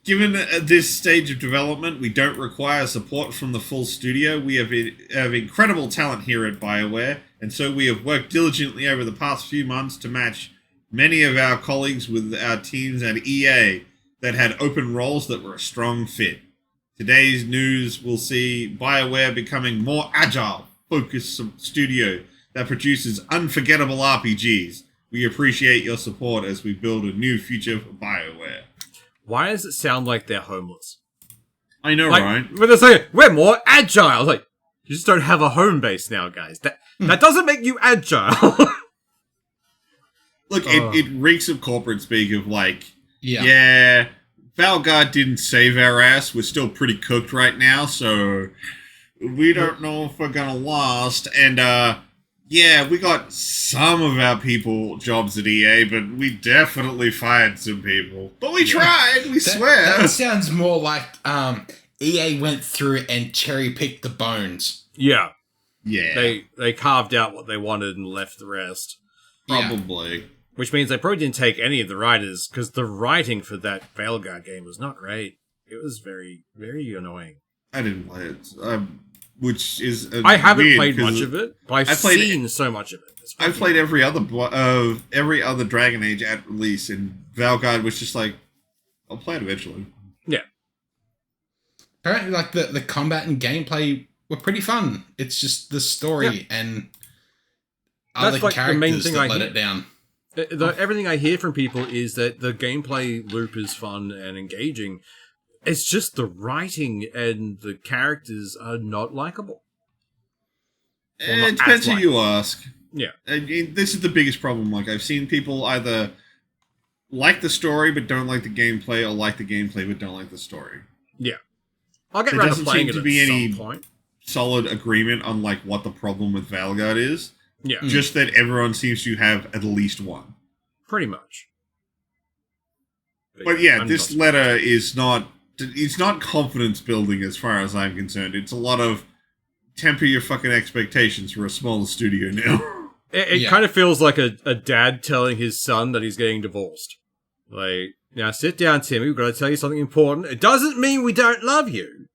B: Given this stage of development, we don't require support from the full studio. We have incredible talent here at BioWare, and so we have worked diligently over the past few months to match many of our colleagues with our teams at EA that had open roles that were a strong fit. Today's news will see BioWare becoming more agile, focused studio that produces unforgettable RPGs. We appreciate your support as we build a new future for BioWare.
C: Why does it sound like they're homeless?
B: I know,
C: Like,
B: right?
C: when they're saying, we're more agile. Like, you just don't have a home base now, guys. That doesn't make you agile.
B: Look, it reeks of corporate speak of like,
D: Yeah.
B: Valguard didn't save our ass. We're still pretty cooked right now, so we don't know if we're gonna last. And, we got some of our people jobs at EA, but we definitely fired some people. But we tried, we swear.
D: That sounds more like EA went through and cherry-picked the bones.
C: Yeah.
B: Yeah,
C: They carved out what they wanted and left the rest.
B: probably.
C: Which means they probably didn't take any of the writers, because the writing for that Veilguard game was not great. It was very, very annoying.
B: I didn't play it, which is
C: I haven't
B: weird,
C: played
B: 'cause
C: much of it, but I've seen so much of it.
B: I've played every other Dragon Age at release, and Valguard was just like, I'll play it eventually.
C: Yeah.
D: Apparently, like, the combat and gameplay were pretty fun. It's just the story and other
C: That's like the
D: characters
C: main thing
D: that
C: I
D: let
C: hear.
D: it down.
C: Everything I hear from people is that the gameplay loop is fun and engaging. It's just the writing and the characters are not likable. Well, not
B: It depends
C: as
B: who you ask.
C: Yeah.
B: This is the biggest problem. Like, I've seen people either like the story but don't like the gameplay, or like the gameplay but don't like the story.
C: Yeah. I'll get
B: There
C: around to
B: doesn't
C: playing
B: seem
C: it
B: to
C: at
B: be any
C: some point.
B: solid agreement on like what the problem with Valguard is.
C: Yeah,
B: Just that everyone seems to have at least one.
C: pretty much.
B: But yeah,
C: I'm
B: this
C: not-
B: letter is not... It's not confidence building as far as I'm concerned. It's a lot of temper your fucking expectations for a smaller studio now.
C: It kind of feels like a dad telling his son that he's getting divorced. Like, now sit down, Timmy, we've got to tell you something important. It doesn't mean we don't love you.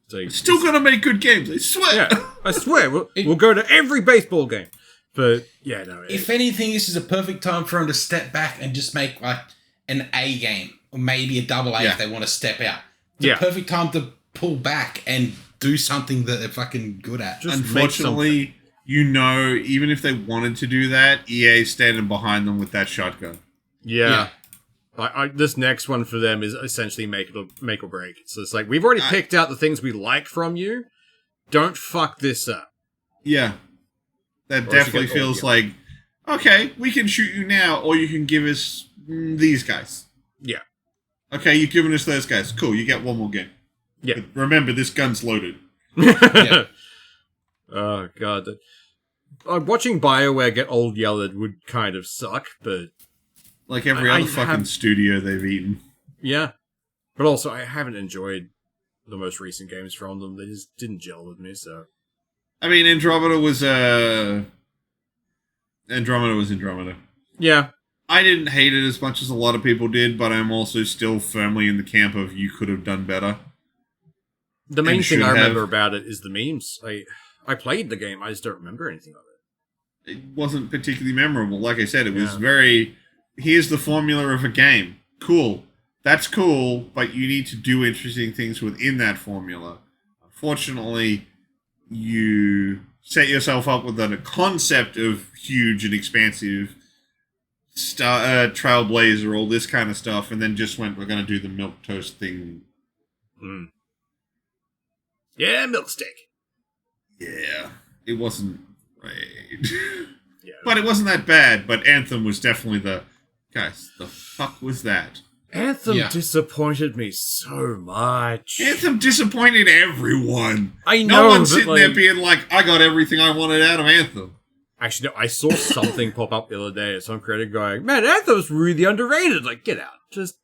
C: So,
B: Still gonna make good games, I swear.
C: yeah, I swear, we'll go to every baseball game. But, yeah, no.
D: If anything, this is a perfect time for them to step back and just make like an A game, or maybe a double A if they want to step out. It's a perfect time to pull back and do something that they're fucking good at.
C: Just make something.
B: Unfortunately, even if they wanted to do that, EA's standing behind them with that shotgun.
C: Yeah. This next one for them is essentially make or break. So it's like, we've already picked out the things we like from you. Don't fuck this up.
B: Yeah. That
C: Or
B: definitely
C: if you get
B: feels
C: audio.
B: like, okay, we can shoot you now, or you can give us these guys.
C: Yeah.
B: Okay, you've given us those guys. Cool, you get one more game.
C: Yeah.
B: But remember, this gun's loaded.
D: Yeah.
C: Oh, God. Watching BioWare get old yelled would kind of suck, but
B: Like every
C: I
B: other fucking
C: have-
B: studio they've eaten.
C: yeah. But also, I haven't enjoyed the most recent games from them. They just didn't gel with me, so...
B: I mean, Andromeda was Andromeda.
C: Yeah.
B: I didn't hate it as much as a lot of people did, but I'm also still firmly in the camp of you could have done better.
C: The main
B: And
C: thing
B: should
C: I remember
B: have.
C: about it is the memes. I played the game, I just don't remember anything of it.
B: It wasn't particularly memorable. Like I said, it was
C: Yeah.
B: very, here's the formula of a game. Cool. That's cool, but you need to do interesting things within that formula. Unfortunately, you set yourself up with a concept of huge and expansive Trailblazer, all this kind of stuff, and then just went, we're going to do the milquetoast thing.
C: Mm. Yeah, milk steak.
B: Yeah, it wasn't great.
C: Yeah.
B: But it wasn't that bad, but Anthem was definitely guys, the fuck was that?
C: Anthem
D: Yeah.
C: disappointed me so much.
B: Anthem disappointed everyone.
C: I know,
B: No one's
C: but,
B: sitting there
C: like-
B: being like, I got everything I wanted out of Anthem.
C: Actually, no, I saw something pop up the other day. Some critic going, man, Anthem's really underrated. Like, get out. Just,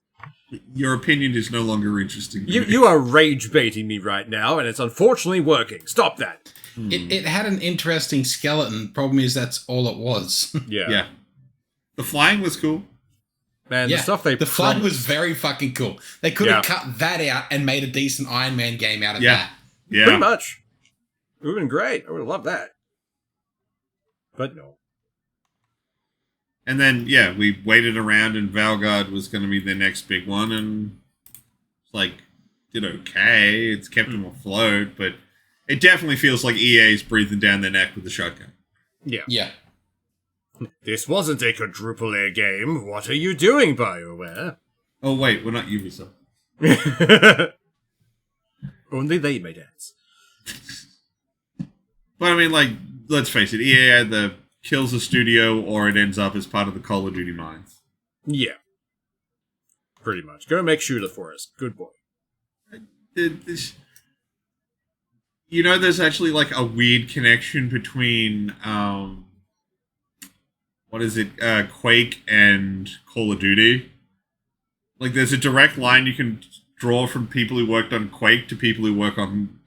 B: Your opinion is no longer interesting to me.
C: you are rage baiting me right now, and it's unfortunately working. Stop that.
D: It had an interesting skeleton. Problem is, that's all it was.
C: Yeah.
B: Yeah. The flying was cool.
C: Man, the stuff they
D: the flood was very fucking cool. They could have cut that out and made a decent Iron Man game out of that.
B: Yeah.
C: Pretty much. It would have been great. I would have loved that. But no.
B: And then, we waited around and Valgard was going to be the next big one, and it's like, did okay. It's kept them afloat, but it definitely feels like EA's breathing down their neck with the shotgun.
C: Yeah.
D: Yeah.
C: This wasn't a quadruple A game. What are you doing, BioWare?
B: Oh, wait, we're not Ubisoft.
C: Only they made ads.
B: But I mean, like, let's face it, EA either kills a studio or it ends up as part of the Call of Duty mines.
C: Yeah. Pretty much. Go make shooter for us. Good boy.
B: There's actually like a weird connection between Quake and Call of Duty. Like, there's a direct line you can draw from people who worked on Quake to people who work on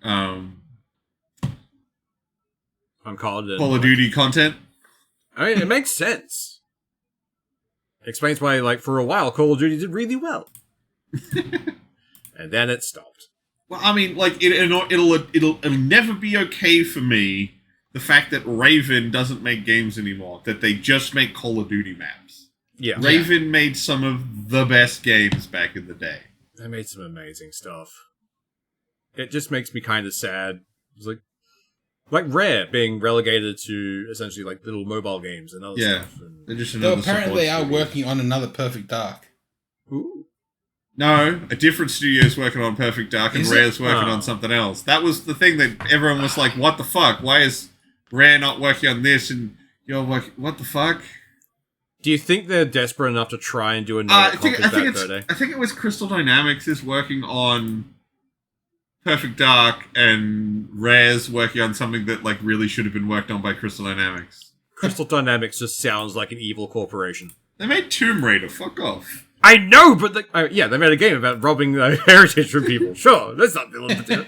C: Call
B: of Duty content.
C: I mean, it makes sense. It explains why, like, for a while, Call of Duty did really well. And then it stopped.
B: Well, I mean, like, it'll never be okay for me, the fact that Raven doesn't make games anymore, that they just make Call of Duty maps.
C: Yeah.
B: Raven made some of the best games back in the day.
C: They made some amazing stuff. It just makes me kind of sad. It's like Rare being relegated to essentially like little mobile games and other stuff. And
B: they're just
D: Though apparently they are working on another Perfect Dark.
C: Ooh.
B: No, a different studio's working on Perfect Dark and Rare's working on something else. That was the thing that everyone was like, what the fuck? Why is Rare not working on this? And you're like, what the fuck?
C: Do you think they're desperate enough to try and do another
B: I think it was Crystal Dynamics is working on Perfect Dark, and Rare's working on something that like really should have been worked on by Crystal Dynamics.
C: Crystal Dynamics just sounds like an evil corporation.
B: They made Tomb Raider. Fuck off.
C: I know, but they made a game about robbing heritage from people. Sure, that's not villain material.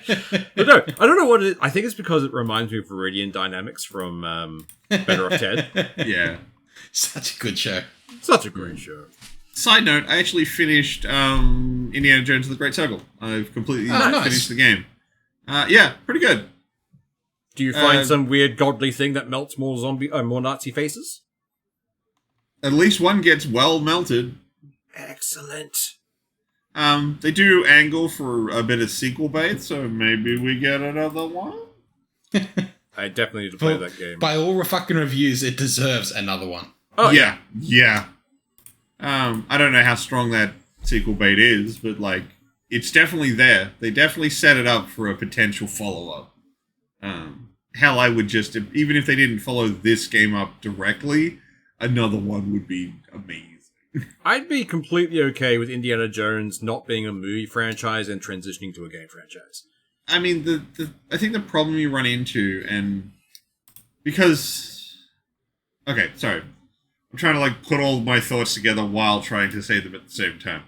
C: But no, I don't know what it is. I think it's because it reminds me of Viridian Dynamics from Better Off Ted.
B: Yeah.
D: Such a good show.
C: Such a great show.
B: Side note, I actually finished Indiana Jones and the Great Circle. I've completely finished the game. Yeah, pretty good.
C: Do you find some weird godly thing that melts more more Nazi faces?
B: At least one gets well melted.
C: Excellent.
B: They do angle for a bit of sequel bait, so maybe we get another one.
C: I definitely need to play that game.
D: By all fucking reviews, it deserves another one.
B: Oh yeah. I don't know how strong that sequel bait is, but like, it's definitely there. They definitely set it up for a potential follow-up. Hell, I would just, even if they didn't follow this game up directly, another one would be amazing.
C: I'd be completely okay with Indiana Jones not being a movie franchise and transitioning to a game franchise.
B: I mean, I think the problem you run into, and because... Okay, sorry. I'm trying to, like, put all my thoughts together while trying to say them at the same time.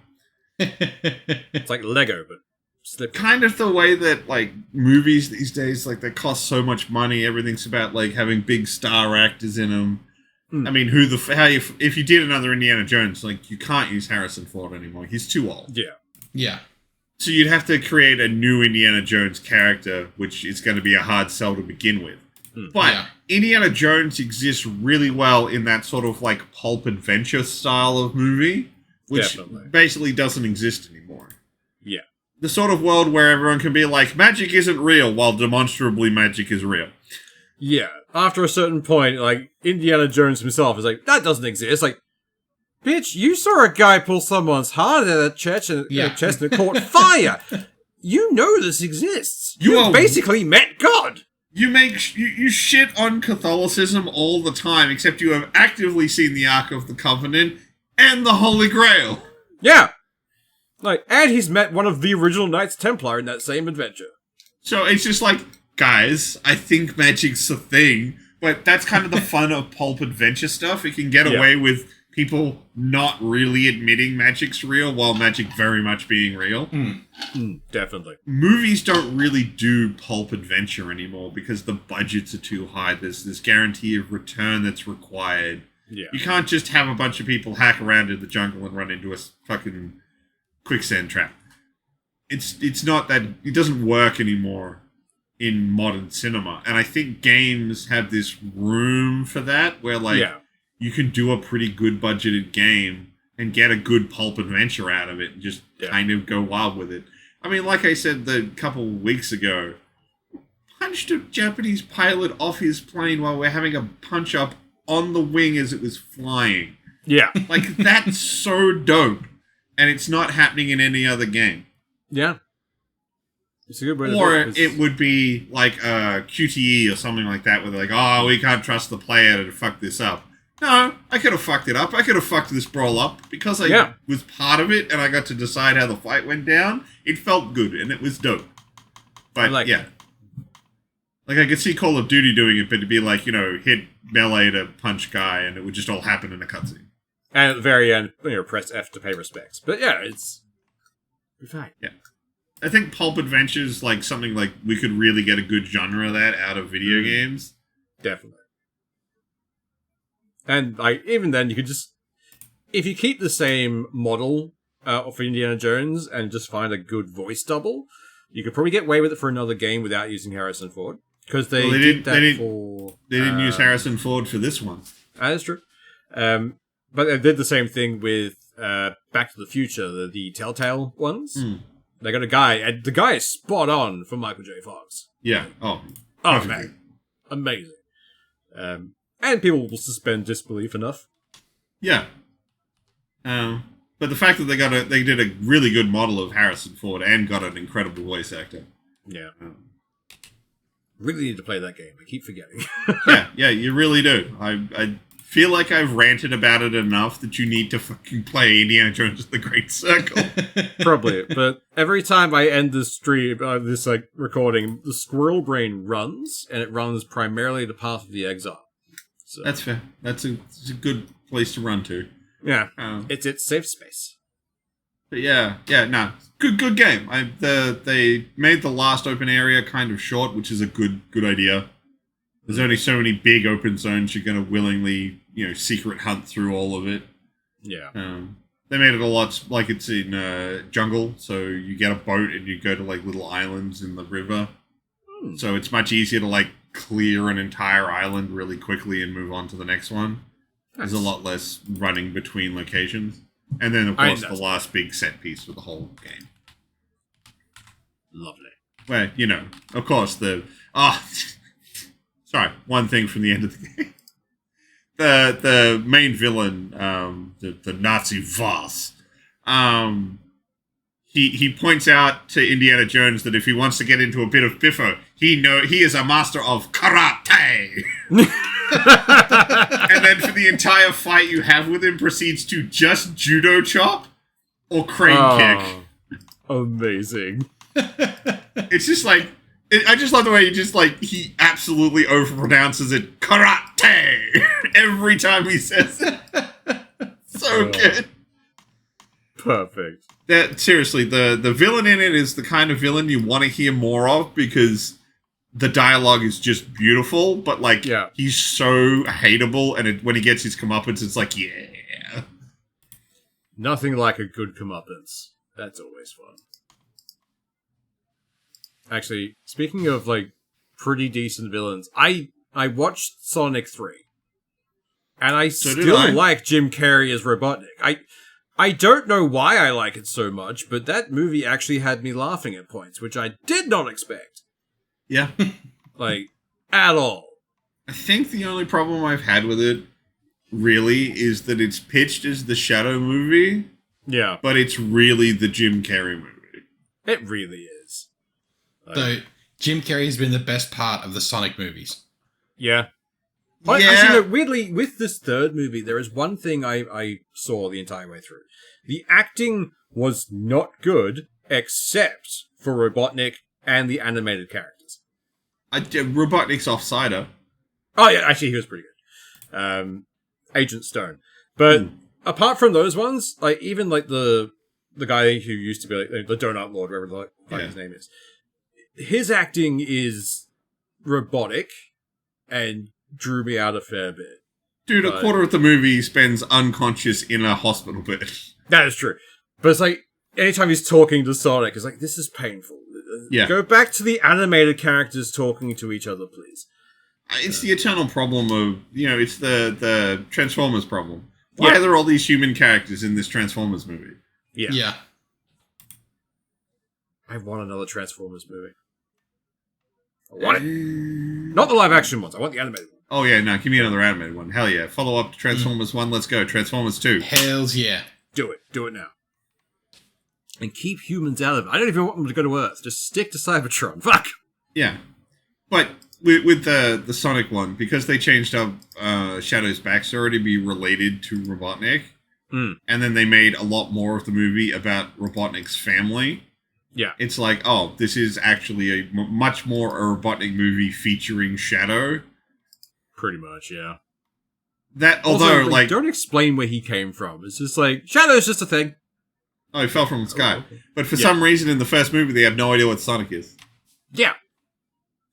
C: It's like Lego, but slip.
B: Kind of the way that, like, movies these days, like, they cost so much money. Everything's about, like, having big star actors in them. I mean, if you did another Indiana Jones, like, you can't use Harrison Ford anymore. He's too old.
C: Yeah.
D: Yeah.
B: So you'd have to create a new Indiana Jones character, which is going to be a hard sell to begin with. But Indiana Jones exists really well in that sort of, like, pulp adventure style of movie, which basically doesn't exist anymore.
C: Yeah.
B: The sort of world where everyone can be like, magic isn't real, while demonstrably magic is real.
C: Yeah. After a certain point, like, Indiana Jones himself is like, that doesn't exist. Like, bitch, you saw a guy pull someone's heart out of their chest and it caught fire. You know this exists. You basically met God.
B: You shit on Catholicism all the time, except you have actively seen the Ark of the Covenant and the Holy Grail.
C: Yeah. Like, and he's met one of the original Knights Templar in that same adventure.
B: So it's just like, guys, I think magic's a thing, but that's kind of the fun of pulp adventure stuff. It can get away with people not really admitting magic's real while magic very much being real.
C: Definitely.
B: Movies don't really do pulp adventure anymore because the budgets are too high. There's this guarantee of return that's required.
C: Yeah.
B: You can't just have a bunch of people hack around in the jungle and run into a fucking quicksand trap. It's not that... It doesn't work anymore in modern cinema. And I think games have this room for that, where, like, you can do a pretty good budgeted game and get a good pulp adventure out of it and just kind of go wild with it. I mean, like I said a couple weeks ago, punched a Japanese pilot off his plane while we're having a punch-up on the wing as it was flying.
C: Yeah.
B: Like, that's so dope. And it's not happening in any other game.
C: Yeah. It's a good way to
B: Or
C: do it.
B: it would be like a QTE or something like that, where they're like, oh, we can't trust the player to fuck this up. No, I could have fucked it up. I could have fucked this brawl up. Because I was part of it and I got to decide how the fight went down, it felt good and it was dope. But, Like, I could see Call of Duty doing it, but it'd be like, hit melee to punch guy and it would just all happen in a cutscene.
C: And at the very end, press F to pay respects. But yeah, it's fine.
B: Yeah. I think pulp adventures, like something like we could really get a good genre of that out of video games.
C: Definitely. And like even then, you could just, if you keep the same model for Indiana Jones and just find a good voice double, you could probably get away with it for another game without using Harrison Ford, because they didn't
B: use Harrison Ford for this one.
C: That is true. But they did the same thing with Back to the Future, the Telltale ones. They got a guy, and the guy is spot on for Michael J. Fox.
B: Yeah. Oh
C: man. Amazing. And people will suspend disbelief enough.
B: Yeah. But the fact that they did a really good model of Harrison Ford and got an incredible voice actor.
C: Yeah. Really need to play that game. I keep forgetting.
B: yeah, you really do. I feel like I've ranted about it enough that you need to fucking play Indiana Jones and the Great Circle.
C: Probably, but every time I end this stream, this recording, the squirrel brain runs, and it runs primarily the Path of the Exile. So.
B: That's fair. It's a good place to run to.
C: Yeah, it's its safe space.
B: But no, good game. They made the last open area kind of short, which is a good idea. There's only so many big open zones you're going to willingly, secret hunt through all of it.
C: Yeah.
B: They made it a lot like it's in jungle, so you get a boat and you go to like little islands in the river. So it's much easier to like clear an entire island really quickly and move on to the next one. Nice. There's a lot less running between locations. And then, of course, the last big set piece for the whole game.
C: Lovely.
B: Where, of course, sorry, one thing from the end of the game. The main villain, the Nazi Voss, he points out to Indiana Jones that if he wants to get into a bit of biffo, he is a master of karate. And then for the entire fight you have with him proceeds to just judo chop or crane kick.
C: Amazing.
B: It's just like, I just love the way he absolutely overpronounces it karate every time he says it. So good.
C: Perfect.
B: Seriously, the villain in it is the kind of villain you want to hear more of because the dialogue is just beautiful, but he's so hateable, and when he gets his comeuppance, it's like, yeah.
C: Nothing like a good comeuppance. That's always fun. Actually, speaking of pretty decent villains, I watched Sonic 3. And I still like Jim Carrey as Robotnik. I don't know why I like it so much, but that movie actually had me laughing at points, which I did not expect.
B: Yeah.
C: At all.
B: I think the only problem I've had with it, really, is that it's pitched as the Shadow movie.
C: Yeah.
B: But it's really the Jim Carrey movie.
C: It really is.
D: So, Jim Carrey has been the best part of the Sonic movies.
C: Yeah.
B: Yeah.
C: Actually, no, weirdly, with this third movie, there is one thing I saw the entire way through. The acting was not good, except for Robotnik and the animated characters.
B: Robotnik's Offsider.
C: Oh, yeah, actually, he was pretty good. Agent Stone. But apart from those ones, even the guy who used to be the Donut Lord, whatever his name is, his acting is robotic and drew me out a fair bit.
B: Dude, a quarter of the movie spends unconscious in a hospital bed.
C: That is true. But it's like, anytime he's talking to Sonic, it's like, this is painful.
B: Yeah.
C: Go back to the animated characters talking to each other, please.
B: It's the eternal problem of, it's the Transformers problem. Why are there all these human characters in this Transformers movie?
C: Yeah. I want another Transformers movie. I want it. Not the live action ones. I want the animated one.
B: Oh, yeah, no, give me another animated one. Hell yeah. Follow up to Transformers 1. Let's go. Transformers 2.
D: Hells yeah.
C: Do it. Do it now. And keep humans out of it. I don't even want them to go to Earth. Just stick to Cybertron. Fuck!
B: Yeah. But with the Sonic one, because they changed up Shadow's backstory to be related to Robotnik, and then they made a lot more of the movie about Robotnik's family.
C: Yeah.
B: It's like, oh, this is actually a much more a Robotnik movie featuring Shadow.
C: Pretty much, yeah.
B: That,
C: although,
B: although, like...
C: Don't explain where he came from. It's just like, Shadow's just a thing.
B: Oh, he fell from the sky.
C: Oh, okay.
B: But for some reason in the first movie, they have no idea what Sonic is.
C: Yeah.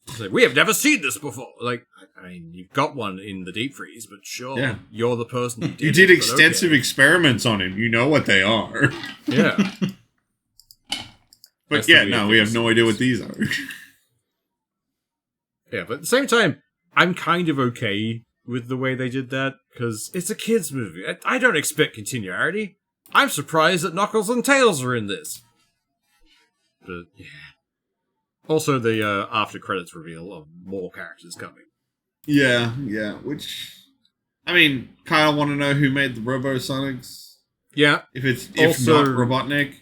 C: It's like, we have never seen this before. Like, I mean, you've got one in the deep freeze, but sure, you're the person who did
B: You did
C: it,
B: extensive experiments on him. You know what they are.
C: Yeah.
B: But we have no idea what these are.
C: Yeah, but at the same time, I'm kind of okay with the way they did that, because it's a kid's movie. I don't expect continuity. I'm surprised that Knuckles and Tails are in this. But, yeah. Also, the after credits reveal of more characters coming.
B: Yeah, which... I mean, kind of want to know who made the Robo-Sonics.
C: Yeah.
B: If
C: also,
B: not Robotnik.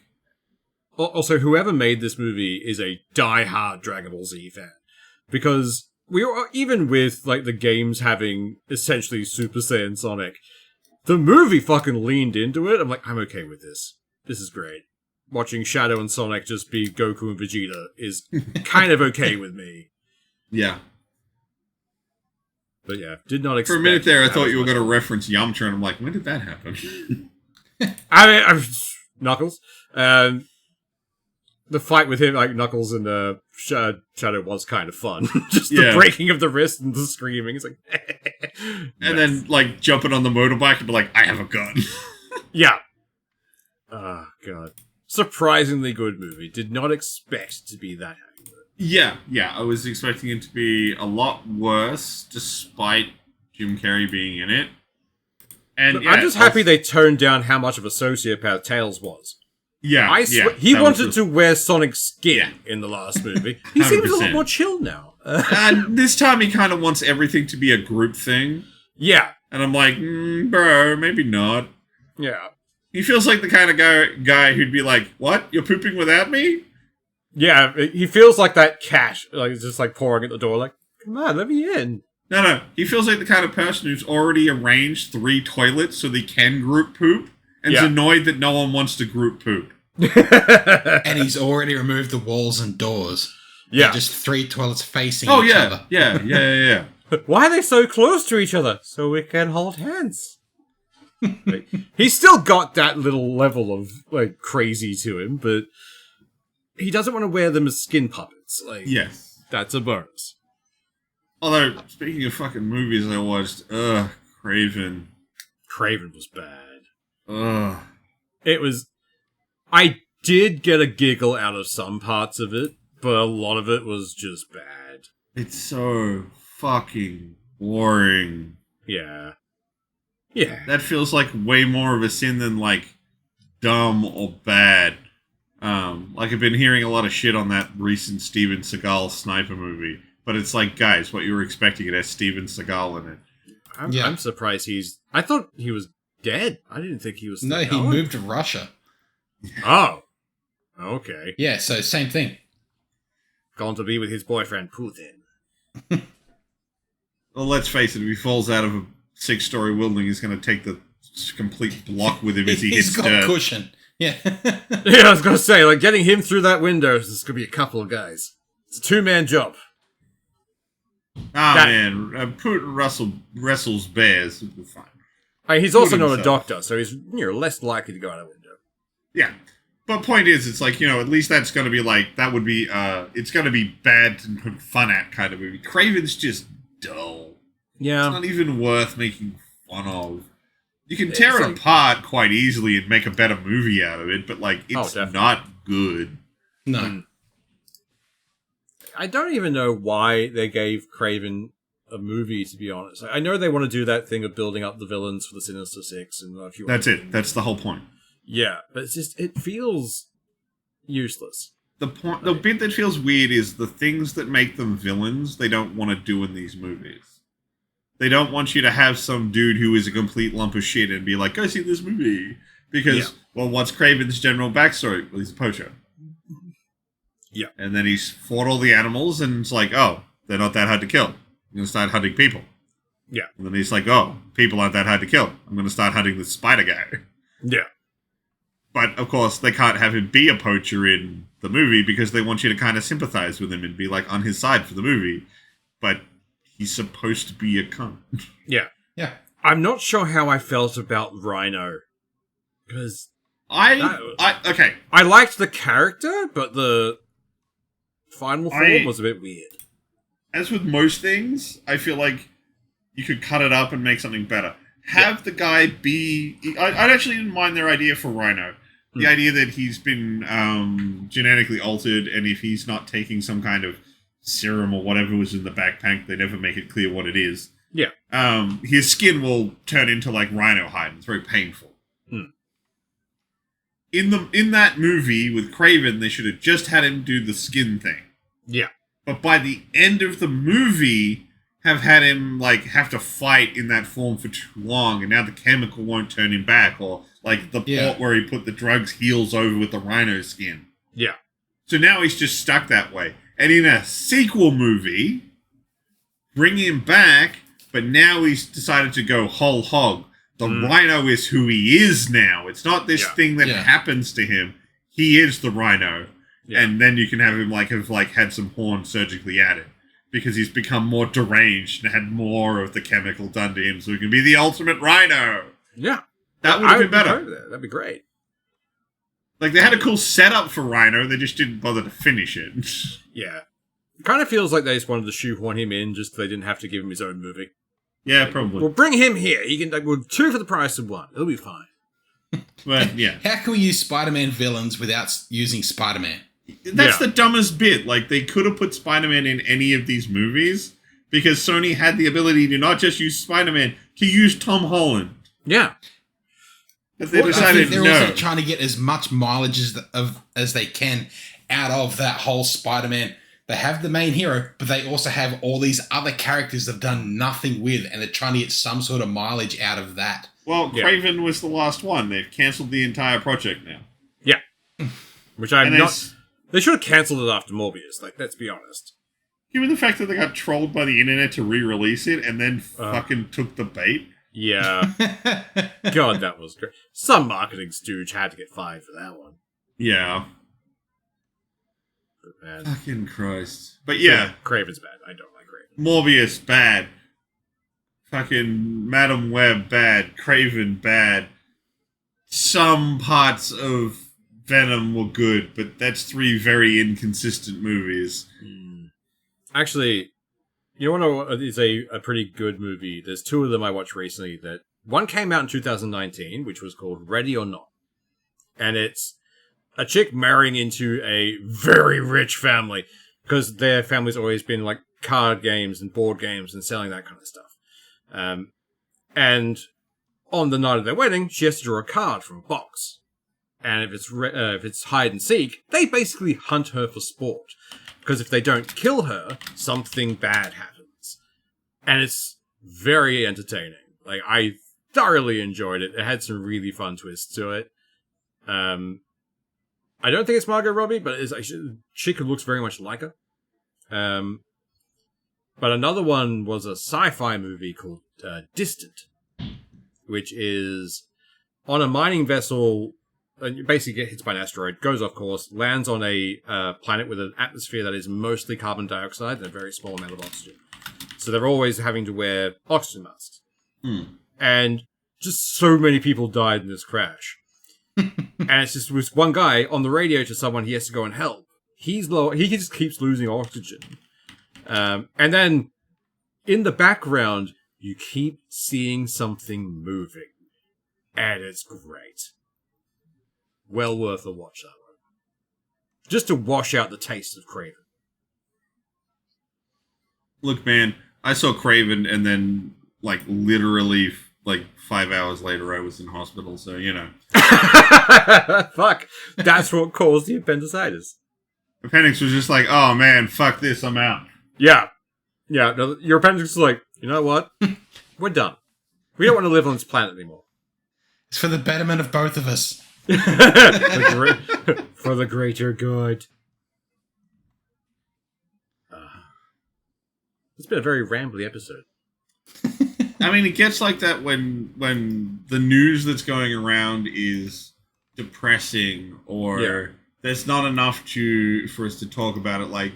C: Also, whoever made this movie is a die-hard Dragon Ball Z fan. Because we were, even with like the games having essentially Super Saiyan Sonic, the movie fucking leaned into it. I'm like, I'm okay with this. This is great. Watching Shadow and Sonic just be Goku and Vegeta is kind of okay with me.
B: Yeah.
C: But yeah, did not expect...
B: For a minute there, I thought you were going to reference Yamcha, and I'm like, when did that happen?
C: I mean, Knuckles. The fight with him, like Knuckles and Shadow, was kind of fun. Just the breaking of the wrist and the screaming. It's like,
B: and then like jumping on the motorbike and be like, I have a gun.
C: Yeah. Oh god, surprisingly good movie. Did not expect to be that happy.
B: Yeah. I was expecting it to be a lot worse, despite Jim Carrey being in it. And
C: I'm just happy they toned down how much of a sociopath Tails was.
B: Yeah,
C: he wanted to wear Sonic's skin in the last movie. He
B: 100%.
C: seems a lot more chill now.
B: And this time he kind of wants everything to be a group thing.
C: Yeah.
B: And I'm like, bro, maybe not.
C: Yeah.
B: He feels like the kind of guy who'd be like, what? You're pooping without me?
C: Yeah, he feels like that cat, like just like pouring at the door, like, come on, let me in.
B: No. He feels like the kind of person who's already arranged 3 toilets so they can group poop, and is annoyed that no one wants to group poop.
D: And he's already removed the walls and doors.
C: Yeah.
D: They're just 3 toilets facing each other.
B: Yeah.
C: Why are they so close to each other? So we can hold hands. Like, he's still got that little level of like crazy to him, but he doesn't want to wear them as skin puppets. Like,
B: yes,
C: that's a bonus.
B: Although, speaking of fucking movies I watched, Craven.
C: Craven was bad.
B: It
C: was... I did get a giggle out of some parts of it, but a lot of it was just bad.
B: It's so fucking boring.
C: Yeah.
B: That feels like way more of a sin than, like, dumb or bad. Like, I've been hearing a lot of shit on that recent Steven Seagal sniper movie. But it's like, guys, what you were expecting, it has Steven Seagal in it.
C: I'm surprised I thought he was dead. I didn't think he was still
D: No, he
C: going.
D: moved to Russia.
C: Oh. Okay.
D: Yeah, so same thing.
C: Gone to be with his boyfriend, Putin.
B: Well, let's face it, if he falls out of a 6-story building, he's going to take the complete block with him as he hits
D: He's got
B: dirt.
D: cushion. Yeah.
C: Yeah, I was going to say, like, getting him through that window, there's going to be a couple of guys. It's a 2-man job.
B: Man, Putin wrestles bears. It'll be fine.
C: He's also not a doctor, so he's less likely to go out a window.
B: Yeah. But point is, it's like, at least that's going to be like, that would be, it's going to be bad and fun at kind of movie. Craven's just dull.
C: Yeah.
B: It's not even worth making one of. You can tear it
C: like-
B: apart quite easily and make a better movie out of it, but like it's
C: definitely.
B: not good.
D: No.
C: I don't even know why they gave Craven a movie, to be honest. I know they want to do that thing of building up the villains for the Sinister Six and a few
B: That's
C: other
B: it. That's the whole point.
C: Yeah, but it's just, it feels useless.
B: The bit that feels weird is the things that make them villains they don't want to do in these movies. They don't want you to have some dude who is a complete lump of shit and be like, go see this movie. Because, well, what's Craven's general backstory? Well, he's a poacher.
C: Yeah.
B: And then he's fought all the animals and it's like, oh, they're not that hard to kill. I'm going to start hunting people.
C: Yeah.
B: And then he's like, oh, people aren't that hard to kill. I'm going to start hunting this spider guy.
C: Yeah.
B: But, of course, they can't have him be a poacher in the movie because they want you to kind of sympathize with him and be, like, on his side for the movie. But he's supposed to be a cunt.
C: Yeah.
D: Yeah.
C: I'm not sure how I felt about Rhino. Because
B: Okay.
C: I liked the character, but the final form was a bit weird.
B: As with most things, I feel like you could cut it up and make something better. Have the guy be... I'd actually didn't mind their idea for Rhino. The idea that he's been genetically altered, and if he's not taking some kind of serum or whatever was in the backpack, they never make it clear what it is.
C: Yeah.
B: His skin will turn into, like, rhino hide. It's very painful. In that movie with Craven, they should have just had him do the skin thing.
C: Yeah.
B: But by the end of the movie, have had him, like, have to fight in that form for too long, and now the chemical won't turn him back, or, like, the port where he put the drugs heals over with the rhino skin.
C: Yeah.
B: So now he's just stuck that way. And in a sequel movie, bring him back, but now he's decided to go whole hog. The rhino is who he is now. It's not this thing that happens to him. He is the rhino. Yeah. And then you can have him have had some horn surgically added. Because he's become more deranged and had more of the chemical done to him, so he can be the ultimate rhino.
C: Yeah.
B: That would have been better.
C: That'd be great.
B: Like, they had a cool setup for Rhino, they just didn't bother to finish it.
C: Yeah. It kind of feels like they just wanted to shoehorn him in just so they didn't have to give him his own movie.
B: Yeah, probably.
C: We'll bring him here. He can we'll 2 for the price of 1. It'll be fine.
B: But, yeah.
D: How can we use Spider-Man villains without using Spider-Man?
B: That's the dumbest bit. Like, they could have put Spider-Man in any of these movies because Sony had the ability to not just use Spider-Man, to use Tom Holland.
C: Yeah.
B: But they decided
D: they're
B: no.
D: also trying to get as much mileage as they can out of that whole Spider-Man. They have the main hero, but they also have all these other characters they've done nothing with, and they're trying to get some sort of mileage out of that.
B: Well, Craven was the last one. They've cancelled the entire project now.
C: Yeah. Which I'm not... They should have cancelled it after Morbius, like, let's be honest.
B: Given the fact that they got trolled by the internet to re-release it and then fucking took the bait.
C: Yeah. God, that was great. Some marketing stooge had to get fired for that one.
B: Yeah.
C: But, man.
B: Fucking Christ. But yeah.
C: Craven's bad. I don't like Craven.
B: Morbius, bad. Fucking Madam Web, bad. Craven, bad. Some parts of Venom were good, but that's 3 very inconsistent movies.
C: Actually, you want to know what is a pretty good movie? There's 2 of them I watched recently. That one came out in 2019, which was called Ready or Not. And it's a chick marrying into a very rich family, because their family's always been like card games and board games and selling that kind of stuff. And on the night of their wedding, she has to draw a card from a box. And if it's hide and seek, they basically hunt her for sport. Because if they don't kill her, something bad happens. And it's very entertaining. Like, I thoroughly enjoyed it. It had some really fun twists to it. I don't think it's Margot Robbie, but it's actually, she looks very much like her. But another one was a sci-fi movie called Distant, which is on a mining vessel. Basically gets hit by an asteroid, goes off course, lands on a planet with an atmosphere that is mostly carbon dioxide and a very small amount of oxygen. So they're always having to wear oxygen masks. And just so many people died in this crash. And it's just with one guy on the radio to someone he has to go and help. He's low. He just keeps losing oxygen. And then in the background, you keep seeing something moving. And it's great. Well worth a watch, that one. Just to wash out the taste of Craven.
B: Look, man, I saw Craven, and then, like, literally, like, 5 hours later, I was in hospital, so, you know.
C: Fuck. That's what caused the appendicitis.
B: Appendix was just like, oh, man, fuck this, I'm out.
C: Yeah. Yeah, no, your appendix is like, you know what? We're done. We don't want to live on this planet anymore.
D: It's for the betterment of both of us.
C: For the greater good. It's been a very rambly episode.
B: I mean, it gets like that when the news that's going around is depressing, or there's not enough for us to talk about it. Like,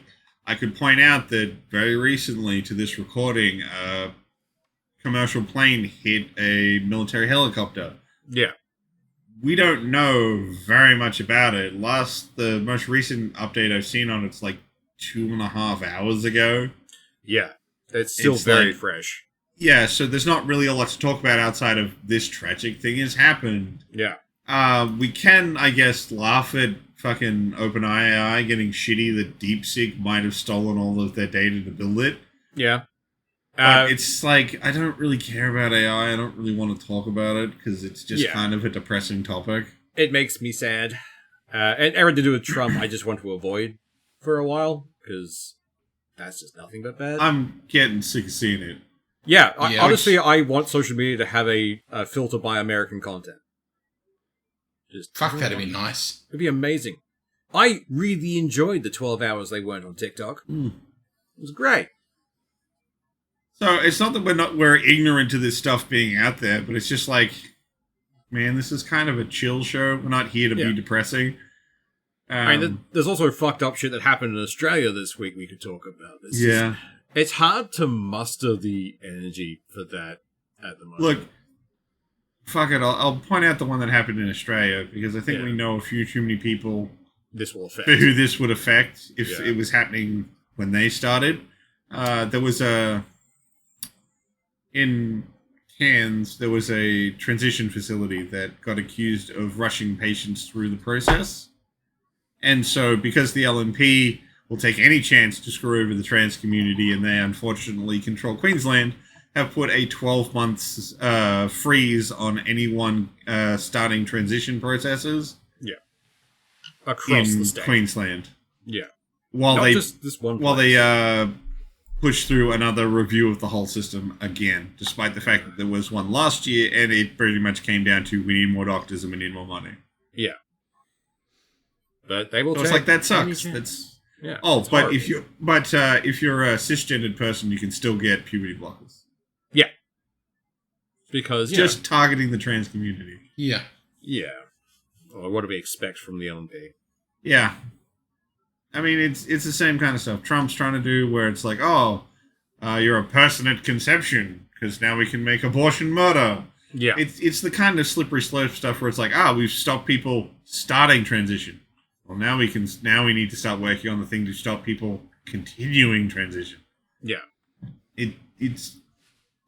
B: I could point out that very recently to this recording, a commercial plane hit a military helicopter.
C: Yeah.
B: We don't know very much about it. The most recent update I've seen on it's like 2.5 hours ago.
C: Yeah. It's still very fresh.
B: Yeah, so there's not really a lot to talk about outside of this tragic thing has happened.
C: Yeah.
B: We can, I guess, laugh at fucking OpenAI getting shitty that DeepSeek might have stolen all of their data to build it.
C: Yeah.
B: But it's like, I don't really care about AI. I don't really want to talk about it because it's just kind of a depressing topic.
C: It makes me sad. And everything to do with Trump, I just want to avoid for a while because that's just nothing but bad.
B: I'm getting sick of seeing it.
C: Yeah, honestly, I want social media to have a filter by American content. Just
D: Fuck, that'd be nice.
C: It'd be amazing. I really enjoyed the 12 hours they weren't on TikTok. It was great.
B: So it's not that we're ignorant to this stuff being out there, but it's just like, man, this is kind of a chill show. We're not here to be depressing.
C: I mean, there's also fucked up shit that happened in Australia this week we could talk about. It's hard to muster the energy for that at the moment.
B: Look, fuck it. I'll point out the one that happened in Australia because I think we know a few too many people
C: this will affect.
B: who this would affect if it was happening when they started. There was in Cairns, there was a transition facility that got accused of rushing patients through the process. And so, because the LNP will take any chance to screw over the trans community, and they unfortunately control Queensland, have put a 12 months freeze on anyone starting transition processes.
C: Yeah. Across the state.
B: Queensland.
C: Yeah.
B: While
C: just this one place.
B: While they push through another review of the whole system again, despite the fact that there was one last year, and it pretty much came down to we need more doctors and we need more money.
C: Yeah. But they will.
B: So it's like that sucks. That's but if you're a cisgendered person, you can still get puberty blockers.
C: Yeah. Because
B: just targeting the trans community.
D: Yeah.
C: Yeah. Well, what do we expect from the LNP?
B: Yeah. I mean, it's the same kind of stuff Trump's trying to do, where it's like, you're a person at conception because now we can make abortion murder.
C: Yeah.
B: It's the kind of slippery slope stuff where it's like, we've stopped people starting transition. Well, now we need to start working on the thing to stop people continuing transition.
C: Yeah.
B: It's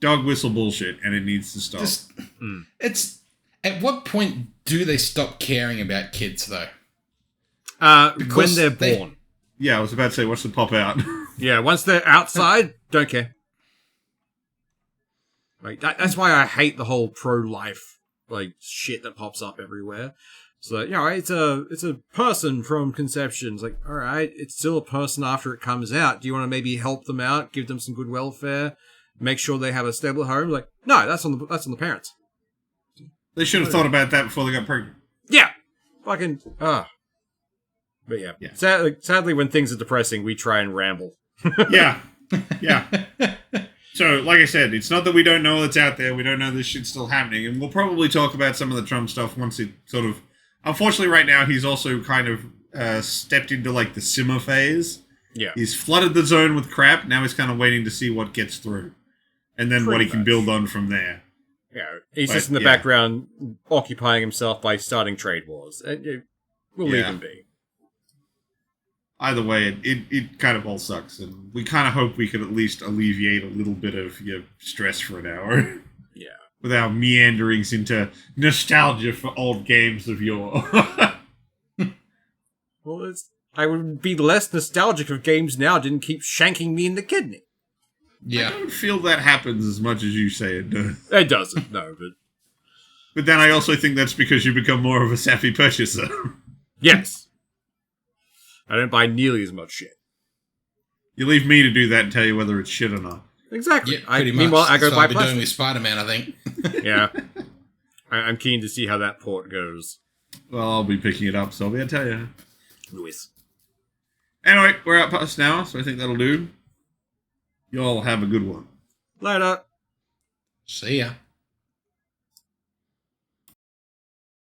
B: dog whistle bullshit, and it needs to stop.
D: It's at what point do they stop caring about kids, though?
C: When they're born.
B: Yeah, I was about to say, what's the pop out?
C: Yeah, once they're outside, don't care. Like that's why I hate the whole pro-life shit that pops up everywhere. So it's a person from conception. It's like, all right, it's still a person after it comes out. Do you want to maybe help them out, give them some good welfare, make sure they have a stable home? Like, no, that's on the parents.
B: They should have thought about that before they got pregnant.
C: Yeah, fucking But yeah. Sadly, when things are depressing, we try and ramble.
B: Yeah. So, like I said, it's not that we don't know it's out there. We don't know this shit's still happening. And we'll probably talk about some of the Trump stuff once it sort of... Unfortunately, right now, he's also kind of stepped into, the simmer phase.
C: Yeah.
B: He's flooded the zone with crap. Now he's kind of waiting to see what gets through. And then what he can build on from there.
C: Yeah. He's just in the background occupying himself by starting trade wars. And we'll leave him be.
B: either way, it kind of all sucks, and we kind of hope we could at least alleviate a little bit of your stress for an hour.
C: Yeah.
B: With our meanderings into nostalgia for old games of yore.
C: Well, I would be less nostalgic if games now didn't keep shanking me in the kidney.
D: Yeah.
B: I don't feel that happens as much as you say it does.
C: It doesn't, no, but...
B: But then I also think that's because you become more of a savvy purchaser.
C: Yes. I don't buy nearly as much shit.
B: You leave me to do that and tell you whether it's shit or not.
C: Exactly.
D: Yeah, pretty much.
C: Meanwhile, I go
D: That's what
C: buy
D: I've been doing
C: plastic.
D: with Spider-Man, I think.
C: Yeah. I'm keen to see how that port goes.
B: Well, I'll be picking it up, so I'll be able to tell you.
C: Louis.
B: Anyway, we're out past now, so I think that'll do. Y'all have a good one.
C: Later.
D: See ya.